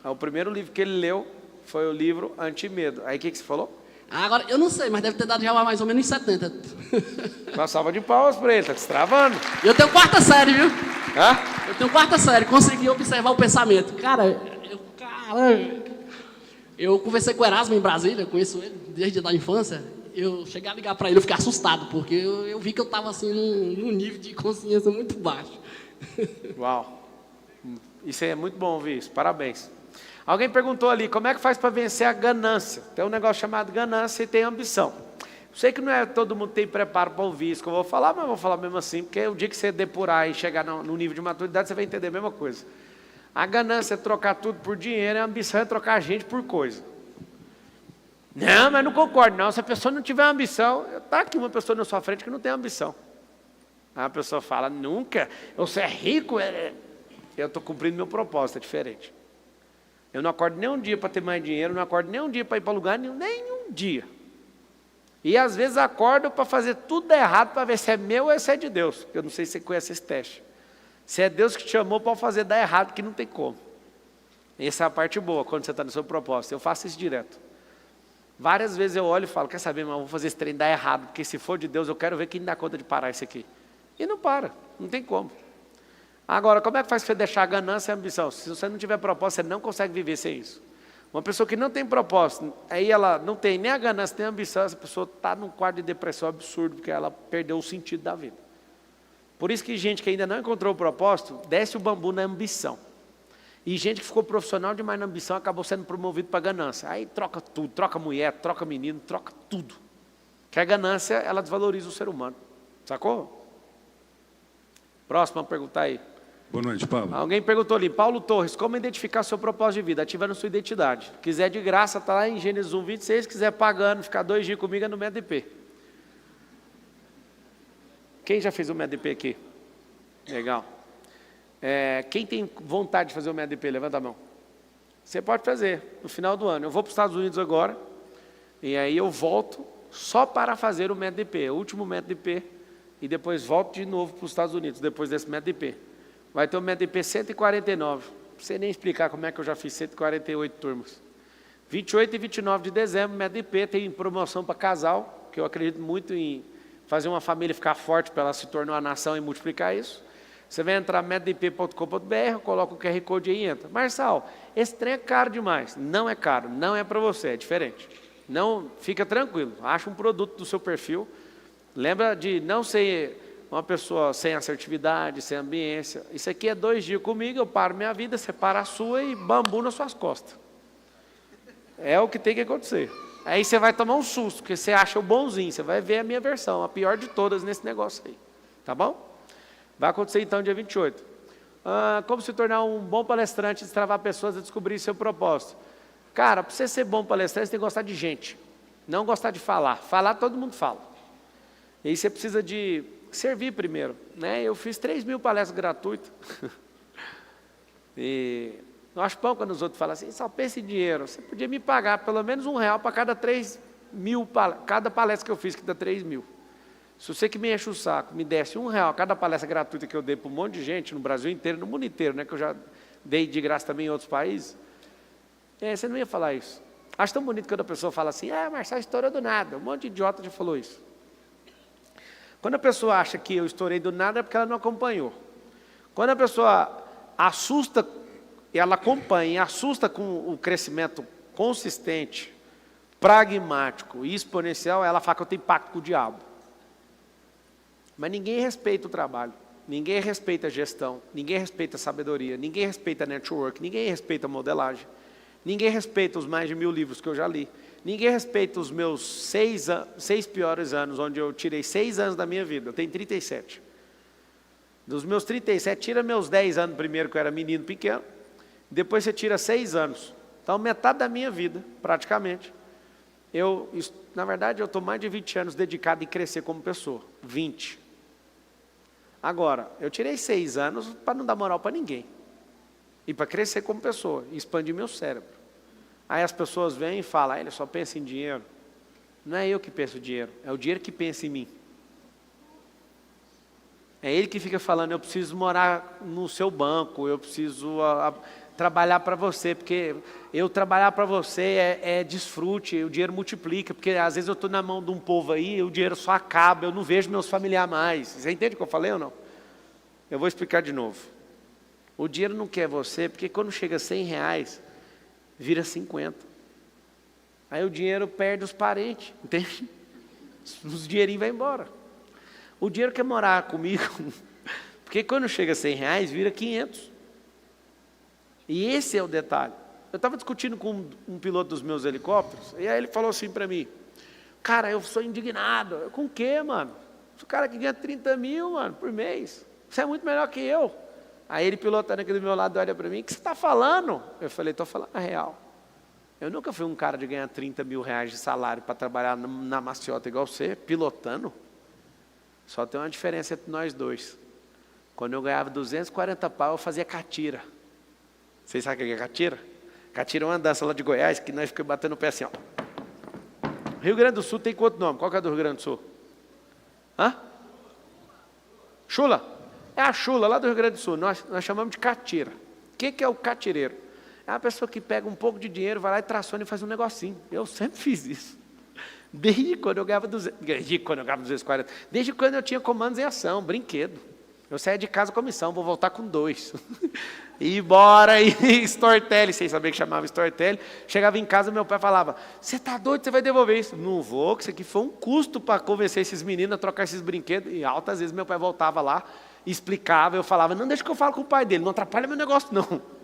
O primeiro livro que ele leu foi o livro Antimedo. Aí o que você falou? Agora, eu não sei, mas deve ter dado já mais ou menos uns 70. Uma salva de palmas para ele, tá destravando. Eu tenho 4ª série, viu? Hã? Eu tenho 4ª série, consegui observar o pensamento. Cara, Eu conversei com o Erasmo em Brasília, conheço ele desde a infância. Eu cheguei a ligar para ele, eu fiquei assustado, porque eu vi que eu estava assim, num nível de consciência muito baixo. Uau. Isso é muito bom ouvir isso. Parabéns. Alguém perguntou ali, como é que faz para vencer a ganância? Tem um negócio chamado ganância e tem ambição. Sei que não é todo mundo tem preparo para ouvir isso que eu vou falar, mas eu vou falar mesmo assim, porque o dia que você depurar e chegar no nível de maturidade, você vai entender a mesma coisa. A ganância é trocar tudo por dinheiro, a ambição é trocar a gente por coisa. Não, mas não concordo não, se a pessoa não tiver ambição, está aqui uma pessoa na sua frente que não tem ambição. Aí a pessoa fala, nunca, você é rico, eu estou cumprindo meu propósito, é diferente. Eu não acordo nem um dia para ter mais dinheiro, não acordo nem um dia para ir para lugar nenhum, nenhum dia. E às vezes acordo para fazer tudo errado, para ver se é meu ou se é de Deus. Eu não sei se você conhece esse teste. Se é Deus que te chamou para fazer dar errado, que não tem como. Essa é a parte boa, quando você está no seu propósito. Eu faço isso direto. Várias vezes eu olho e falo, quer saber, mas eu vou fazer esse trem dar errado, porque se for de Deus, eu quero ver quem dá conta de parar isso aqui. E não para, não tem como. Agora, como é que faz para você deixar a ganância e a ambição? Se você não tiver propósito, você não consegue viver sem isso. Uma pessoa que não tem propósito, aí ela não tem nem a ganância, nem a ambição, essa pessoa está num quadro de depressão absurdo, porque ela perdeu o sentido da vida. Por isso que gente que ainda não encontrou o propósito, desce o bambu na ambição. E gente que ficou profissional demais na ambição, acabou sendo promovido para a ganância. Aí troca tudo, troca mulher, troca menino, troca tudo. Que a ganância, ela desvaloriza o ser humano. Sacou? Próxima pergunta aí. Boa noite, Pablo. Alguém perguntou ali, Paulo Torres, como identificar seu propósito de vida? Ativando sua identidade. Quiser de graça, está lá em Gênesis 1:26. Quiser pagando, ficar 2 dias comigo é no MEDP. Quem já fez o MEDP aqui? Legal. Quem tem vontade de fazer o MEDP, levanta a mão. Você pode fazer no final do ano. Eu vou para os Estados Unidos agora, e aí eu volto só para fazer o MEDP, o último MEDP, e depois volto de novo para os Estados Unidos, depois desse MEDP. Vai ter o MEDP 149. Não sei nem explicar como é que eu já fiz 148 turmas. 28 e 29 de dezembro, MEDP tem promoção para casal, que eu acredito muito em fazer uma família ficar forte para ela se tornar uma nação e multiplicar isso. Você vai entrar medp.com.br, coloca o QR Code aí e entra. Marçal, esse trem é caro demais. Não é caro, não é para você, é diferente. Não, fica tranquilo, acha um produto do seu perfil. Lembra de não ser uma pessoa sem assertividade, sem ambiência. Isso aqui é 2 dias comigo, eu paro minha vida, você para a sua e bambu nas suas costas. É o que tem que acontecer. Aí você vai tomar um susto, porque você acha o bonzinho, você vai ver a minha versão, a pior de todas nesse negócio aí. Tá bom? Vai acontecer então dia 28. Como se tornar um bom palestrante, destravar pessoas a descobrir seu propósito. Cara, para você ser bom palestrante, você tem que gostar de gente. Não gostar de falar. Falar, todo mundo fala. E aí você precisa de servir primeiro, né? Eu fiz 3.000 palestras gratuitas. E eu acho bom quando os outros falam assim, só pensa em dinheiro. Você podia me pagar pelo menos R$1 para cada 3.000, cada palestra que eu fiz, que dá 3.000. Se você que me enche o saco, me desse R$1 a cada palestra gratuita que eu dei para um monte de gente no Brasil inteiro, no mundo inteiro, né? Que eu já dei de graça também em outros países, você não ia falar isso. Acho tão bonito quando a pessoa fala assim, Marçal estourou do nada. Um monte de idiota já falou isso. Quando a pessoa acha que eu estourei do nada, é porque ela não acompanhou. Quando a pessoa assusta, e ela acompanha e assusta com o crescimento consistente, pragmático e exponencial, ela fala que eu tenho pacto com o diabo. Mas ninguém respeita o trabalho, ninguém respeita a gestão, ninguém respeita a sabedoria, ninguém respeita a network, ninguém respeita a modelagem, ninguém respeita os mais de 1.000 livros que eu já li. Ninguém respeita os meus 6 piores anos, onde eu tirei 6 anos da minha vida. Eu tenho 37. Dos meus 37, tira meus 10 anos primeiro, que eu era menino pequeno. Depois você tira 6 anos. Então, metade da minha vida, praticamente. Na verdade, eu estou mais de 20 anos dedicado em crescer como pessoa. 20. Agora, eu tirei 6 anos para não dar moral para ninguém. E para crescer como pessoa, e expandir meu cérebro. Aí as pessoas vêm e falam, ele só pensa em dinheiro. Não é eu que penso em dinheiro, é o dinheiro que pensa em mim. É ele que fica falando, eu preciso morar no seu banco, eu preciso trabalhar para você, porque eu trabalhar para você é desfrute, o dinheiro multiplica, porque às vezes eu estou na mão de um povo aí, e o dinheiro só acaba, eu não vejo meus familiares mais. Você entende o que eu falei ou não? Eu vou explicar de novo. O dinheiro não quer você, porque quando chega a R$100, vira 50. Aí o dinheiro perde os parentes, entende? Os dinheirinhos vão embora. O dinheiro quer morar comigo, porque quando chega a R$100, vira 500. E esse é o detalhe. Eu estava discutindo com um piloto dos meus helicópteros, e aí ele falou assim para mim, cara, eu sou indignado. Eu, com o quê, mano? O cara que ganha 30 mil, mano, por mês. Você é muito melhor que eu. Aí ele pilotando aqui do meu lado, olha para mim, o que você está falando? Eu falei, estou falando a real. Eu nunca fui um cara de ganhar 30 mil reais de salário para trabalhar na maciota igual você, pilotando. Só tem uma diferença entre nós dois. Quando eu ganhava 240 pau, eu fazia catira. Vocês sabem o que é catira? Catira é uma dança lá de Goiás, que nós ficamos batendo o pé assim, ó. Rio Grande do Sul tem quanto nome? Qual que é do Rio Grande do Sul? Hã? Chula? É a chula lá do Rio Grande do Sul. Nós chamamos de catira. O que é o catireiro? É uma pessoa que pega um pouco de dinheiro, vai lá e traciona e faz um negocinho. Eu sempre fiz isso. Desde quando eu ganhava 240. Desde quando eu tinha comandos em ação, brinquedo. Eu saía de casa com a missão, vou voltar com 2. E bora, e Stortelli, sem saber que chamava Stortelli. Chegava em casa, meu pai falava, você está doido, você vai devolver isso? Não vou, que isso aqui foi um custo para convencer esses meninos a trocar esses brinquedos. E altas vezes meu pai voltava lá, explicava, eu falava, não, deixa que eu falo com o pai dele, não atrapalha meu negócio não.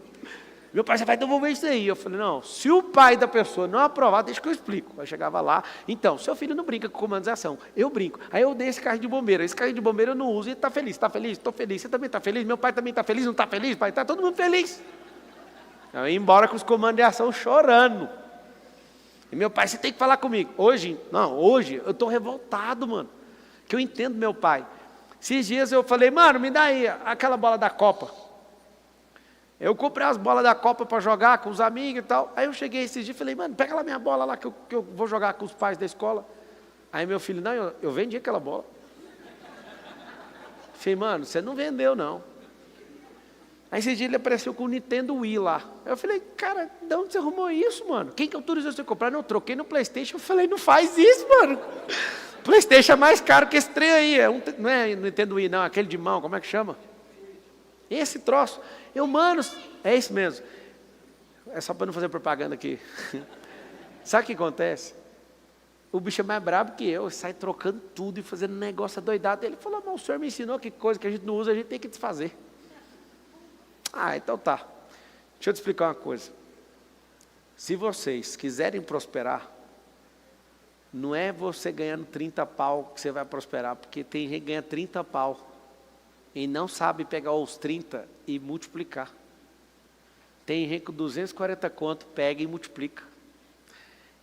Meu pai, você vai devolver isso aí. Eu falei, não, se o pai da pessoa não aprovar, deixa que eu explico. Aí chegava lá, então, seu filho não brinca com comandos de ação, eu brinco. Aí eu dei esse carro de bombeiro, esse carro de bombeiro eu não uso, e ele está feliz, estou feliz, você também está feliz, meu pai também está feliz, não está feliz, pai, está todo mundo feliz. Eu ia embora com os comandos de ação chorando. E meu pai, você tem que falar comigo. Hoje eu estou revoltado, mano, que eu entendo meu pai. Esses dias eu falei, mano, me dá aí aquela bola da Copa. Eu comprei as bolas da Copa para jogar com os amigos e tal. Aí eu cheguei esses dias e falei, mano, pega lá minha bola lá que eu vou jogar com os pais da escola. Aí meu filho, não, eu vendi aquela bola. Falei, mano, você não vendeu não. Aí esse dia ele apareceu com o Nintendo Wii lá. Eu falei, cara, de onde você arrumou isso, mano? Quem que autorizou você a comprar? Não, eu troquei no PlayStation. Eu falei, não faz isso, mano. PlayStation é mais caro que esse trem aí. Não é Nintendo Wii não, aquele de mão, como é que chama? Esse troço. Mano, é isso mesmo. É só para não fazer propaganda aqui. Sabe o que acontece? O bicho é mais brabo que eu, sai trocando tudo e fazendo negócio adoidado. Ele falou, mas o senhor me ensinou que coisa que a gente não usa, a gente tem que desfazer. Ah, então tá. Deixa eu te explicar uma coisa. Se vocês quiserem prosperar, não é você ganhando 30 pau que você vai prosperar, porque tem gente que ganha 30 pau e não sabe pegar os 30 e multiplicar. Tem gente com 240 conto, pega e multiplica.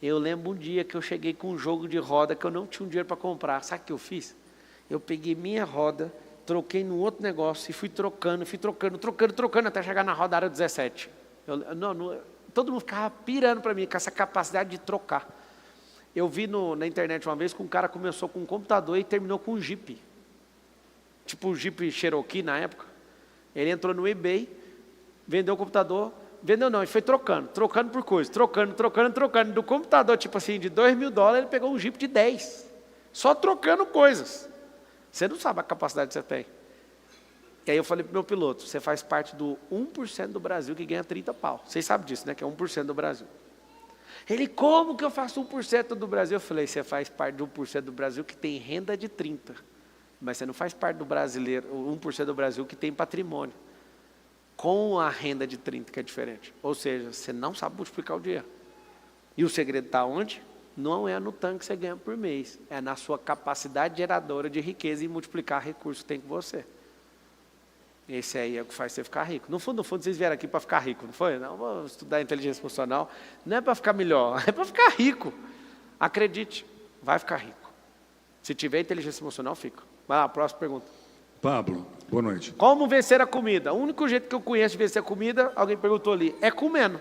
Eu lembro um dia que eu cheguei com um jogo de roda que eu não tinha um dinheiro para comprar. Sabe o que eu fiz? Eu peguei minha roda, troquei num outro negócio e fui trocando, até chegar na roda área 17. Todo mundo ficava pirando para mim com essa capacidade de trocar. Eu vi na internet uma vez que um cara começou com um computador e terminou com um Jeep. Tipo o Jeep Cherokee na época. Ele entrou no eBay, vendeu o computador, vendeu não, ele foi trocando por coisa, trocando. Do computador, tipo assim, de $2.000, ele pegou um Jeep de 10. Só trocando coisas. Você não sabe a capacidade que você tem. E aí eu falei pro meu piloto, você faz parte do 1% do Brasil que ganha 30 pau. Vocês sabem disso, né? Que é 1% do Brasil. Ele, como que eu faço 1% do Brasil? Eu falei, você faz parte do 1% do Brasil que tem renda de 30. Mas você não faz parte do brasileiro, o 1% do Brasil que tem patrimônio. Com a renda de 30, que é diferente. Ou seja, você não sabe multiplicar o dinheiro. E o segredo está onde? Não é no tanto que você ganha por mês. É na sua capacidade geradora de riqueza e multiplicar recursos que tem com você. Esse aí é o que faz você ficar rico. No fundo, vocês vieram aqui para ficar rico, não foi? Não, vou estudar inteligência emocional. Não é para ficar melhor, é para ficar rico. Acredite, vai ficar rico. Se tiver inteligência emocional, fica. Vai lá, próxima pergunta. Pablo, boa noite. Como vencer a comida? O único jeito que eu conheço de vencer a comida, alguém perguntou ali, é comendo.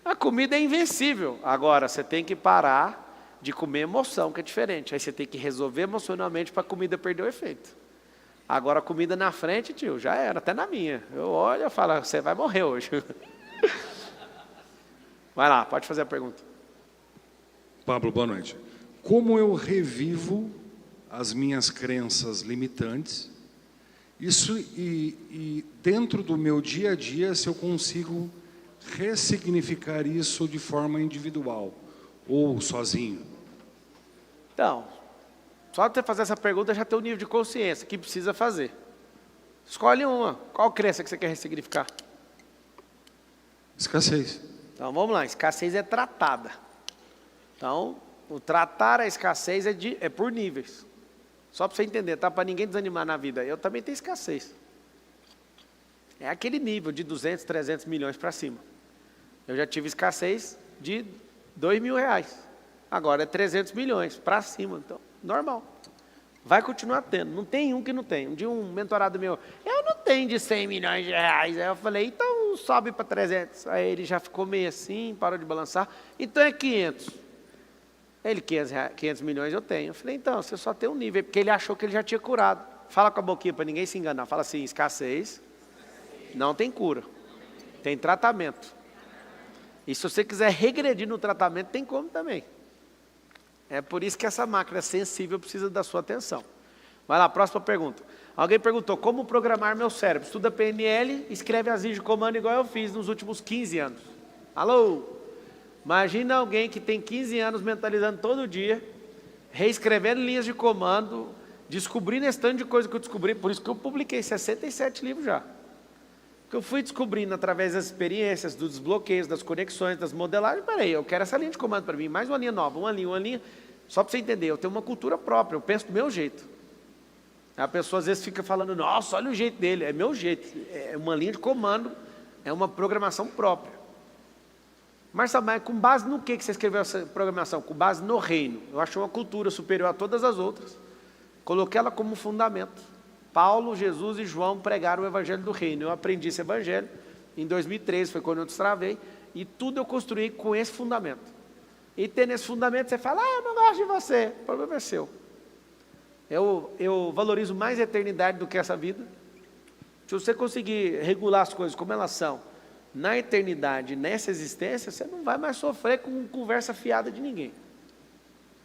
A comida é invencível. Agora, você tem que parar de comer emoção, que é diferente. Aí você tem que resolver emocionalmente para a comida perder o efeito. Agora, a comida na frente, tio, já era, até na minha. Eu olho e falo, você vai morrer hoje. Vai lá, pode fazer a pergunta. Pablo, boa noite. Como eu revivo as minhas crenças limitantes, isso e dentro do meu dia a dia, se eu consigo ressignificar isso de forma individual ou sozinho? Então, só de você fazer essa pergunta já tem um nível de consciência que precisa fazer. Escolhe uma. Qual crença que você quer ressignificar? Escassez. Então, vamos lá. Escassez é tratada. Então, o tratar a escassez é por níveis. Só para você entender, tá? Para ninguém desanimar na vida. Eu também tenho escassez. É aquele nível de 200, 300 milhões para cima. Eu já tive escassez de R$2.000. Agora é 300 milhões para cima. Então, normal. Vai continuar tendo. Não tem um que não tem. Um dia um mentorado meu, eu não tenho de 100 milhões de reais. Aí eu falei, então sobe para 300. Aí ele já ficou meio assim, parou de balançar. Então é 500. Ele, 500 milhões eu tenho. Eu falei, então, você só tem um nível. Porque ele achou que ele já tinha curado. Fala com a boquinha para ninguém se enganar. Fala assim, escassez não tem cura. Tem tratamento. E se você quiser regredir no tratamento, tem como também. É por isso que essa máquina sensível precisa da sua atenção. Vai lá, próxima pergunta. Alguém perguntou, como programar meu cérebro? Estuda PNL, escreve as linhas de comando igual eu fiz nos últimos 15 anos. Alô? Imagina alguém que tem 15 anos mentalizando todo dia, reescrevendo linhas de comando, descobrindo esse tanto de coisa que eu descobri, por isso que eu publiquei 67 livros já. Que eu fui descobrindo através das experiências, dos desbloqueios, das conexões, das modelagens. Peraí, eu quero essa linha de comando para mim, mais uma linha nova, uma linha. Só para você entender, eu tenho uma cultura própria, eu penso do meu jeito. A pessoa às vezes fica falando, nossa, olha o jeito dele, é meu jeito. É uma linha de comando, é uma programação própria. Marcelo, mas com base no que você escreveu essa programação? Com base no reino. Eu achei uma cultura superior a todas as outras. Coloquei ela como fundamento. Paulo, Jesus e João pregaram o evangelho do reino. Eu aprendi esse evangelho em 2013, foi quando eu destravei, e tudo eu construí com esse fundamento. E tendo esse fundamento, você fala, eu não gosto de você, o problema é seu. Eu valorizo mais a eternidade do que essa vida. Se você conseguir regular as coisas como elas são, na eternidade, nessa existência, você não vai mais sofrer com conversa fiada de ninguém.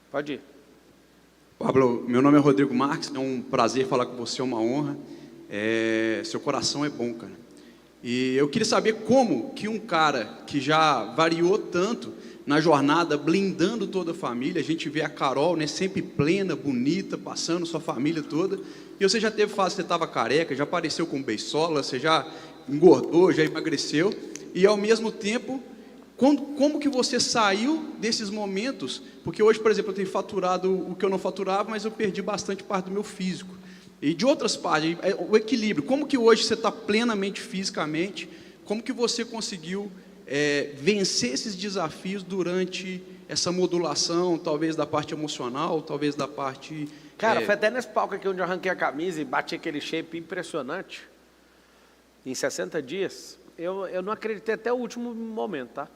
Pode ir. Pablo, meu nome é Rodrigo Marques, é um prazer falar com você, é uma honra. Seu coração é bom, cara. E eu queria saber como que um cara que já variou tanto na jornada, blindando toda a família, a gente vê a Carol, né, sempre plena, bonita, passando sua família toda, e você já teve fase, você estava careca, já apareceu com beisola, você já engordou, já emagreceu, e ao mesmo tempo, como que você saiu desses momentos? Porque hoje, por exemplo, eu tenho faturado o que eu não faturava, mas eu perdi bastante parte do meu físico. E de outras partes, o equilíbrio. Como que hoje você está plenamente fisicamente? Como que você conseguiu vencer esses desafios durante essa modulação, talvez da parte emocional, talvez da parte... Cara, foi até nesse palco aqui onde eu arranquei a camisa e bati aquele shape impressionante. Em 60 dias, eu não acreditei até o último momento, tá?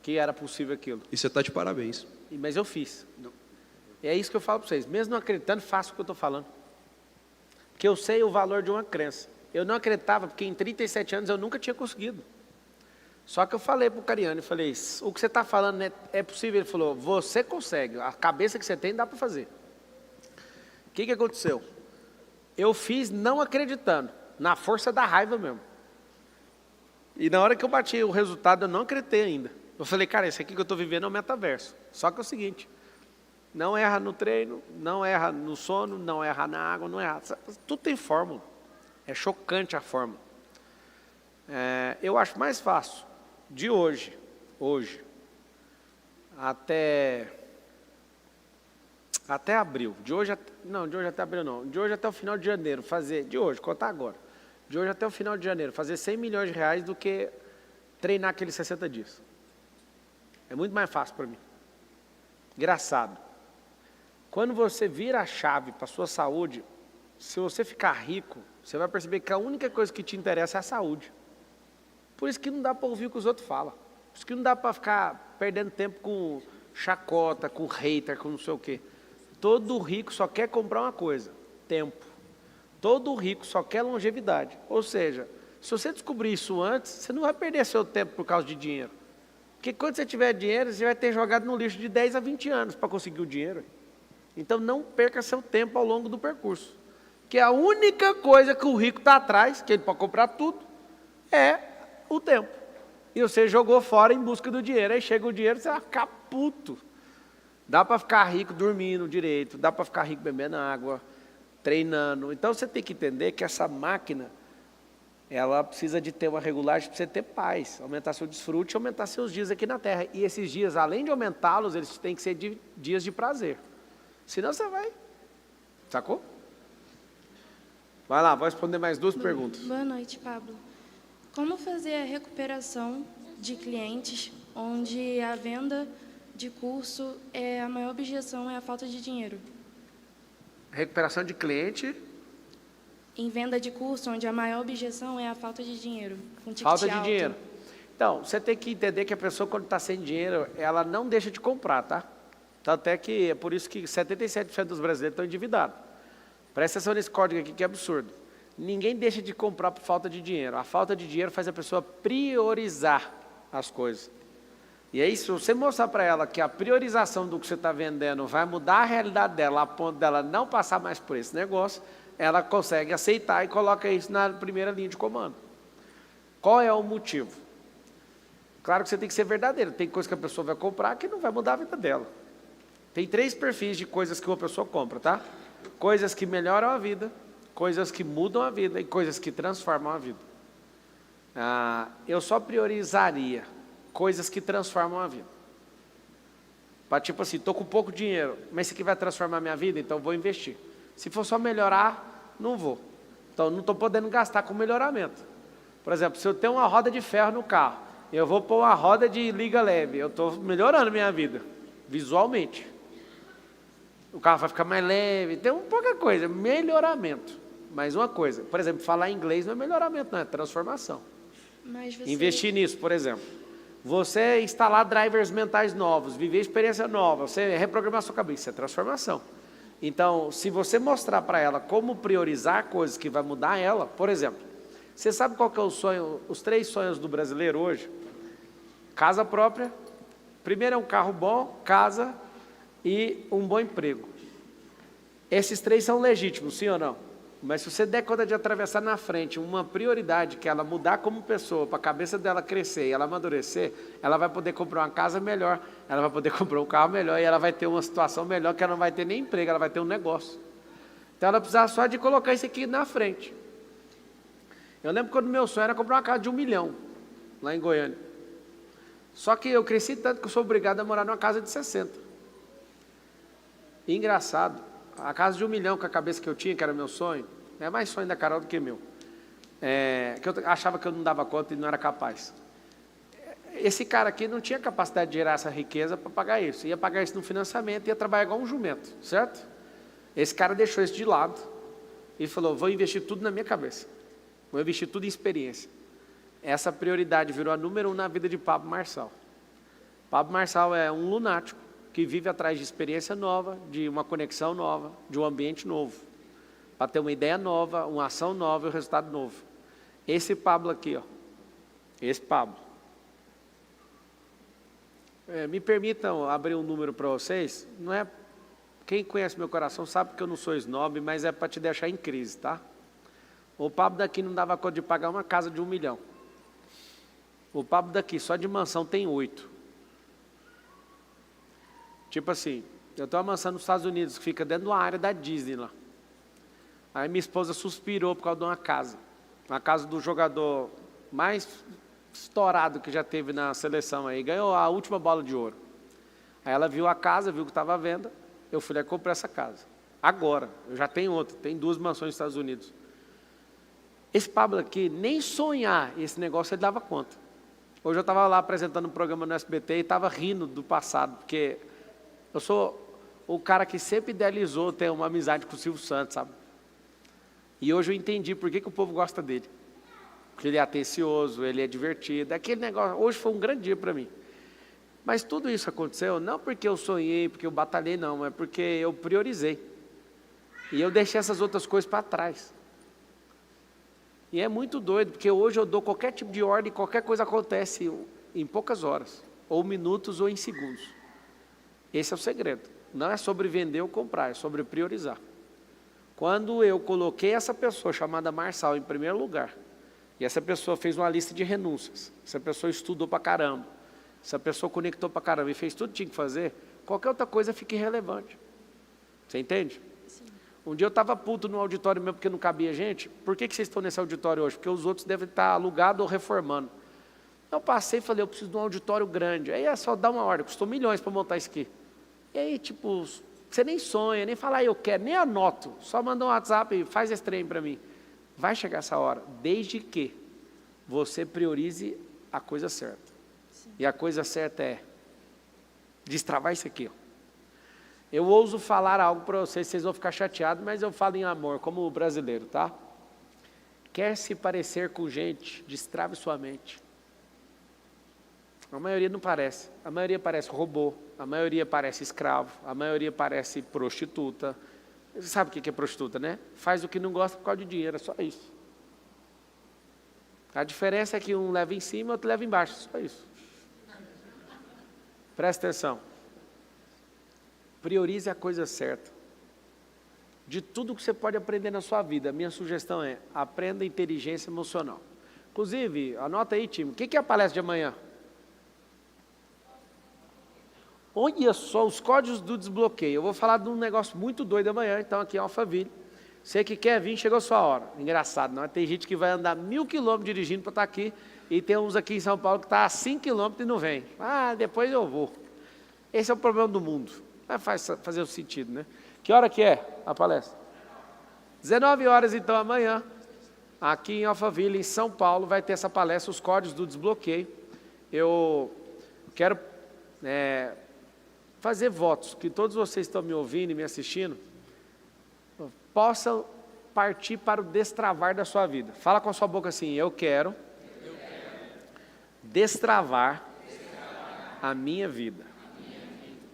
Que era possível aquilo. E você está de parabéns. Mas eu fiz. E é isso que eu falo para vocês. Mesmo não acreditando, faço o que eu estou falando. Porque eu sei o valor de uma crença. Eu não acreditava, porque em 37 anos eu nunca tinha conseguido. Só que eu falei para o Cariano, falei, o que você está falando é possível? Ele falou, você consegue, a cabeça que você tem dá para fazer. O que aconteceu? Eu fiz não acreditando, na força da raiva mesmo. E na hora que eu bati o resultado, eu não acreditei ainda. Eu falei, cara, esse aqui que eu estou vivendo é o metaverso. Só que é o seguinte, não erra no treino, não erra no sono, não erra na água, não erra. Tudo tem fórmula. É chocante a fórmula. Eu acho mais fácil, de hoje, até abril, de hoje até abril não, de hoje até o final de janeiro, contar agora, de hoje até o final de janeiro, fazer 100 milhões de reais do que treinar aqueles 60 dias. É muito mais fácil para mim. Engraçado. Quando você vira a chave para a sua saúde, se você ficar rico, você vai perceber que a única coisa que te interessa é a saúde. Por isso que não dá para ouvir o que os outros falam. Por isso que não dá para ficar perdendo tempo com chacota, com hater, com não sei o quê. Todo rico só quer comprar uma coisa, tempo. Todo rico só quer longevidade. Ou seja, se você descobrir isso antes, você não vai perder seu tempo por causa de dinheiro. Porque quando você tiver dinheiro, você vai ter jogado no lixo de 10 a 20 anos para conseguir o dinheiro. Então não perca seu tempo ao longo do percurso. Que a única coisa que o rico está atrás, que ele pode comprar tudo, é o tempo. e você jogou fora em busca do dinheiro. Aí chega o dinheiro, você vai ficar puto. Dá para ficar rico dormindo direito, dá para ficar rico bebendo água, treinando. Então você tem que entender que essa máquina, ela precisa de ter uma regulagem para você ter paz, aumentar seu desfrute e aumentar seus dias aqui na Terra. E esses dias, além de aumentá-los, eles têm que ser dias de prazer. Senão você vai. Sacou? Vai lá, vou responder mais 2 perguntas. Boa noite, Pablo. Como fazer a recuperação de clientes onde a venda de curso, a maior objeção é a falta de dinheiro? Recuperação de cliente. Em venda de curso, onde a maior objeção é a falta de dinheiro. Com ticket Falta de alto. dinheiro. Então, você tem que entender que a pessoa, quando está sem dinheiro, ela não deixa de comprar, tá? Tanto é que é por isso que 77% dos brasileiros estão endividados. Presta atenção nesse código aqui que é absurdo. Ninguém deixa de comprar por falta de dinheiro. A falta de dinheiro faz a pessoa priorizar as coisas. E aí, se você mostrar para ela que a priorização do que você está vendendo vai mudar a realidade dela, a ponto dela não passar mais por esse negócio, ela consegue aceitar e coloca isso na primeira linha de comando. Qual é o motivo? Claro que você tem que ser verdadeiro. Tem coisa que a pessoa vai comprar que não vai mudar a vida dela. Tem 3 perfis de coisas que uma pessoa compra, tá? Coisas que melhoram a vida, coisas que mudam a vida e coisas que transformam a vida. Eu só priorizaria coisas que transformam a vida. Para tipo assim, estou com pouco dinheiro, mas isso aqui vai transformar a minha vida, então vou investir. Se for só melhorar, não vou. Então não estou podendo gastar com melhoramento. Por exemplo, se eu tenho uma roda de ferro no carro, eu vou pôr uma roda de liga leve, eu estou melhorando a minha vida, visualmente. O carro vai ficar mais leve, tem pouca coisa, melhoramento. Mas uma coisa, por exemplo, falar inglês não é melhoramento, não, é transformação. Mas você... Investir nisso, por exemplo. Você instalar drivers mentais novos, viver experiência nova, você reprogramar a sua cabeça, isso é transformação. Então, se você mostrar para ela como priorizar coisas que vai mudar ela, por exemplo, você sabe qual que é o sonho, os 3 sonhos do brasileiro hoje? Casa própria, primeiro é um carro bom, casa e um bom emprego. Esses 3 são legítimos, sim ou não? Mas se você der conta de atravessar na frente uma prioridade, que ela mudar como pessoa, para a cabeça dela crescer e ela amadurecer, ela vai poder comprar uma casa melhor, ela vai poder comprar um carro melhor e ela vai ter uma situação melhor, que ela não vai ter nem emprego, ela vai ter um negócio. Então ela precisa só de colocar isso aqui na frente. Eu lembro quando meu sonho era comprar uma casa de 1 milhão, lá em Goiânia. Só que eu cresci tanto que eu sou obrigado a morar numa casa de 60. E engraçado, a casa de 1 milhão com a cabeça que eu tinha, que era meu sonho, é mais sonho da Carol do que meu. Que eu achava que eu não dava conta e não era capaz. Esse cara aqui não tinha capacidade de gerar essa riqueza para pagar isso. Ia pagar isso no financiamento, ia trabalhar igual um jumento, certo? Esse cara deixou isso de lado e falou, vou investir tudo na minha cabeça. Vou investir tudo em experiência. Essa prioridade virou a número 1 na vida de Pablo Marçal. Pablo Marçal é um lunático que vive atrás de experiência nova, de uma conexão nova, de um ambiente novo, para ter uma ideia nova, uma ação nova e um resultado novo. Esse Pablo aqui, ó, esse Pablo. Me permitam abrir um número para vocês, não é, quem conhece meu coração sabe que eu não sou snob, mas é para te deixar em crise, tá? O Pablo daqui não dava conta de pagar uma casa de 1 milhão. O Pablo daqui, só de mansão, tem 8. Tipo assim, eu tenho uma mansão nos Estados Unidos que fica dentro de uma área da Disney lá. Aí minha esposa suspirou por causa de uma casa. Uma casa do jogador mais estourado que já teve na seleção aí. Ganhou a última bola de ouro. Aí ela viu a casa, viu que estava à venda. Eu fui lá e comprei essa casa. Agora, eu já tenho outra, tem 2 mansões nos Estados Unidos. Esse Pablo aqui, nem sonhar esse negócio ele dava conta. Hoje eu estava lá apresentando um programa no SBT e estava rindo do passado, porque eu sou o cara que sempre idealizou ter uma amizade com o Silvio Santos, sabe? E hoje eu entendi por que o povo gosta dele. Porque ele é atencioso, ele é divertido. Aquele negócio, hoje foi um grande dia para mim. Mas tudo isso aconteceu não porque eu sonhei, porque eu batalhei, não. É porque eu priorizei. E eu deixei essas outras coisas para trás. E é muito doido, porque hoje eu dou qualquer tipo de ordem, qualquer coisa acontece em poucas horas. Ou minutos ou em segundos. Esse é o segredo. Não é sobre vender ou comprar, é sobre priorizar. Quando eu coloquei essa pessoa chamada Marçal em primeiro lugar, E essa pessoa fez uma lista de renúncias. Essa pessoa estudou pra caramba. Essa pessoa conectou pra caramba e fez tudo que tinha que fazer. Qualquer outra coisa fica irrelevante. Você entende? Sim. Um dia eu estava puto no auditório mesmo porque não cabia gente. Por que vocês estão nesse auditório hoje? Porque os outros devem estar alugados ou reformando. Eu passei e falei, eu preciso de um auditório grande. Aí é só dar uma ordem, custou milhões para montar isso aqui. E aí, tipo, você nem sonha, nem fala, eu quero, nem anoto. Só manda um WhatsApp e faz esse trem para mim. Vai chegar essa hora, desde que você priorize a coisa certa. Sim. E a coisa certa é destravar isso aqui. Ó. Eu ouso falar algo para vocês vão ficar chateados, mas eu falo em amor, como brasileiro, tá? Quer se parecer com gente, destrave sua mente. A maioria não parece. A maioria parece robô, a maioria parece escravo, a maioria parece prostituta. Você sabe o que é prostituta, né? Faz o que não gosta por causa de dinheiro, é só isso. A diferença é que um leva em cima e outro leva embaixo, só isso. Presta atenção. Priorize a coisa certa. De tudo que você pode aprender na sua vida, a minha sugestão é, aprenda inteligência emocional. Inclusive, anota aí, time, o que é a palestra de amanhã? Olha só, os códigos do desbloqueio. Eu vou falar de um negócio muito doido amanhã, então aqui em Alphaville. Você que quer vir, chegou a sua hora. Engraçado, não é? Tem gente que vai andar 1000 quilômetros dirigindo para estar aqui, e tem uns aqui em São Paulo que está a 5 quilômetros e não vem. Ah, depois eu vou. Esse é o problema do mundo. Vai fazer o sentido, né? Que hora que é a palestra? 19 horas, então, amanhã, aqui em Alphaville, em São Paulo, vai ter essa palestra, os códigos do desbloqueio. Eu quero fazer votos, que todos vocês que estão me ouvindo e me assistindo, possam partir para o destravar da sua vida. Fala com a sua boca assim, eu quero destravar a minha vida.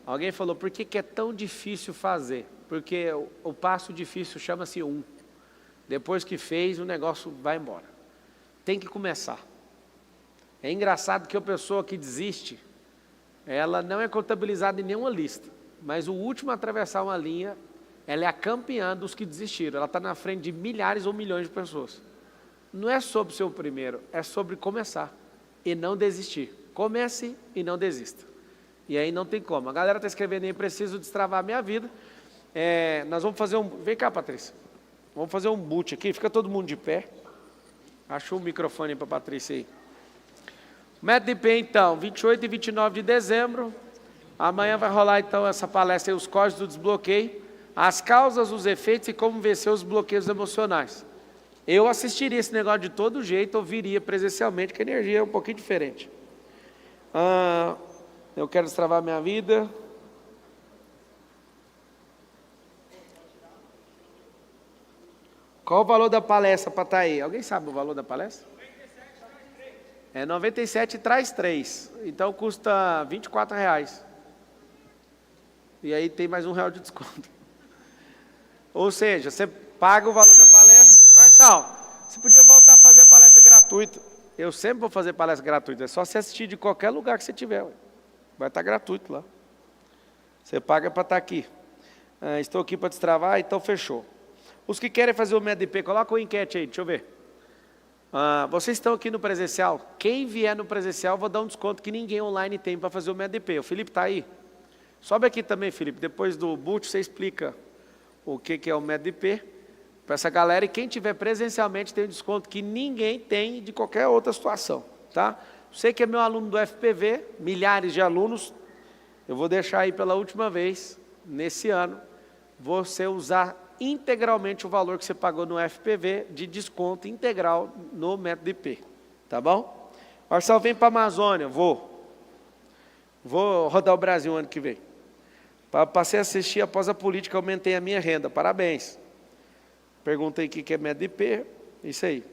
Alguém falou, por que é tão difícil fazer? Porque o passo difícil chama-se 1. Depois que fez, o negócio vai embora. Tem que começar. É engraçado que a pessoa que desiste, ela não é contabilizada em nenhuma lista, mas o último a atravessar uma linha, ela é a campeã dos que desistiram. Ela está na frente de milhares ou milhões de pessoas. Não é sobre ser o primeiro, é sobre começar e não desistir. Comece e não desista. E aí não tem como. A galera está escrevendo aí, preciso destravar a minha vida. Nós vamos fazer um... Vem cá, Patrícia. Vamos fazer um boot aqui, fica todo mundo de pé. Achou o microfone para a Patrícia aí. Método de IP, então, 28 e 29 de dezembro. Amanhã vai rolar, então, essa palestra aí, os códigos do desbloqueio, as causas, os efeitos e como vencer os bloqueios emocionais. Eu assistiria esse negócio de todo jeito, ouviria presencialmente, que a energia é um pouquinho diferente. Eu quero destravar minha vida. Qual o valor da palestra para estar aí? Alguém sabe o valor da palestra? 97 traz 3. Então custa R$24. E aí tem mais R$1 de desconto. Ou seja, você paga o valor da palestra. Marçal, você podia voltar a fazer a palestra gratuita. Eu sempre vou fazer palestra gratuita. É só você assistir de qualquer lugar que você tiver. Vai estar gratuito lá. Você paga para estar aqui. Estou aqui para destravar, então fechou. Os que querem fazer o MEDP, coloca o enquete aí, deixa eu ver. Vocês estão aqui no presencial? Quem vier no presencial, vou dar um desconto que ninguém online tem para fazer o MEDP. O Felipe está aí? Sobe aqui também, Felipe. Depois do boot, você explica o que é o MEDP para essa galera. E quem tiver presencialmente tem um desconto que ninguém tem de qualquer outra situação. Tá? Você que é meu aluno do FPV, milhares de alunos, eu vou deixar aí pela última vez, nesse ano, você usar integralmente o valor que você pagou no FPV de desconto integral no método IP, tá bom? Marcelo, vem para a Amazônia, vou rodar o Brasil ano que vem. Passei a assistir após a política, aumentei a minha renda, parabéns. Perguntei o que é método IP, isso aí.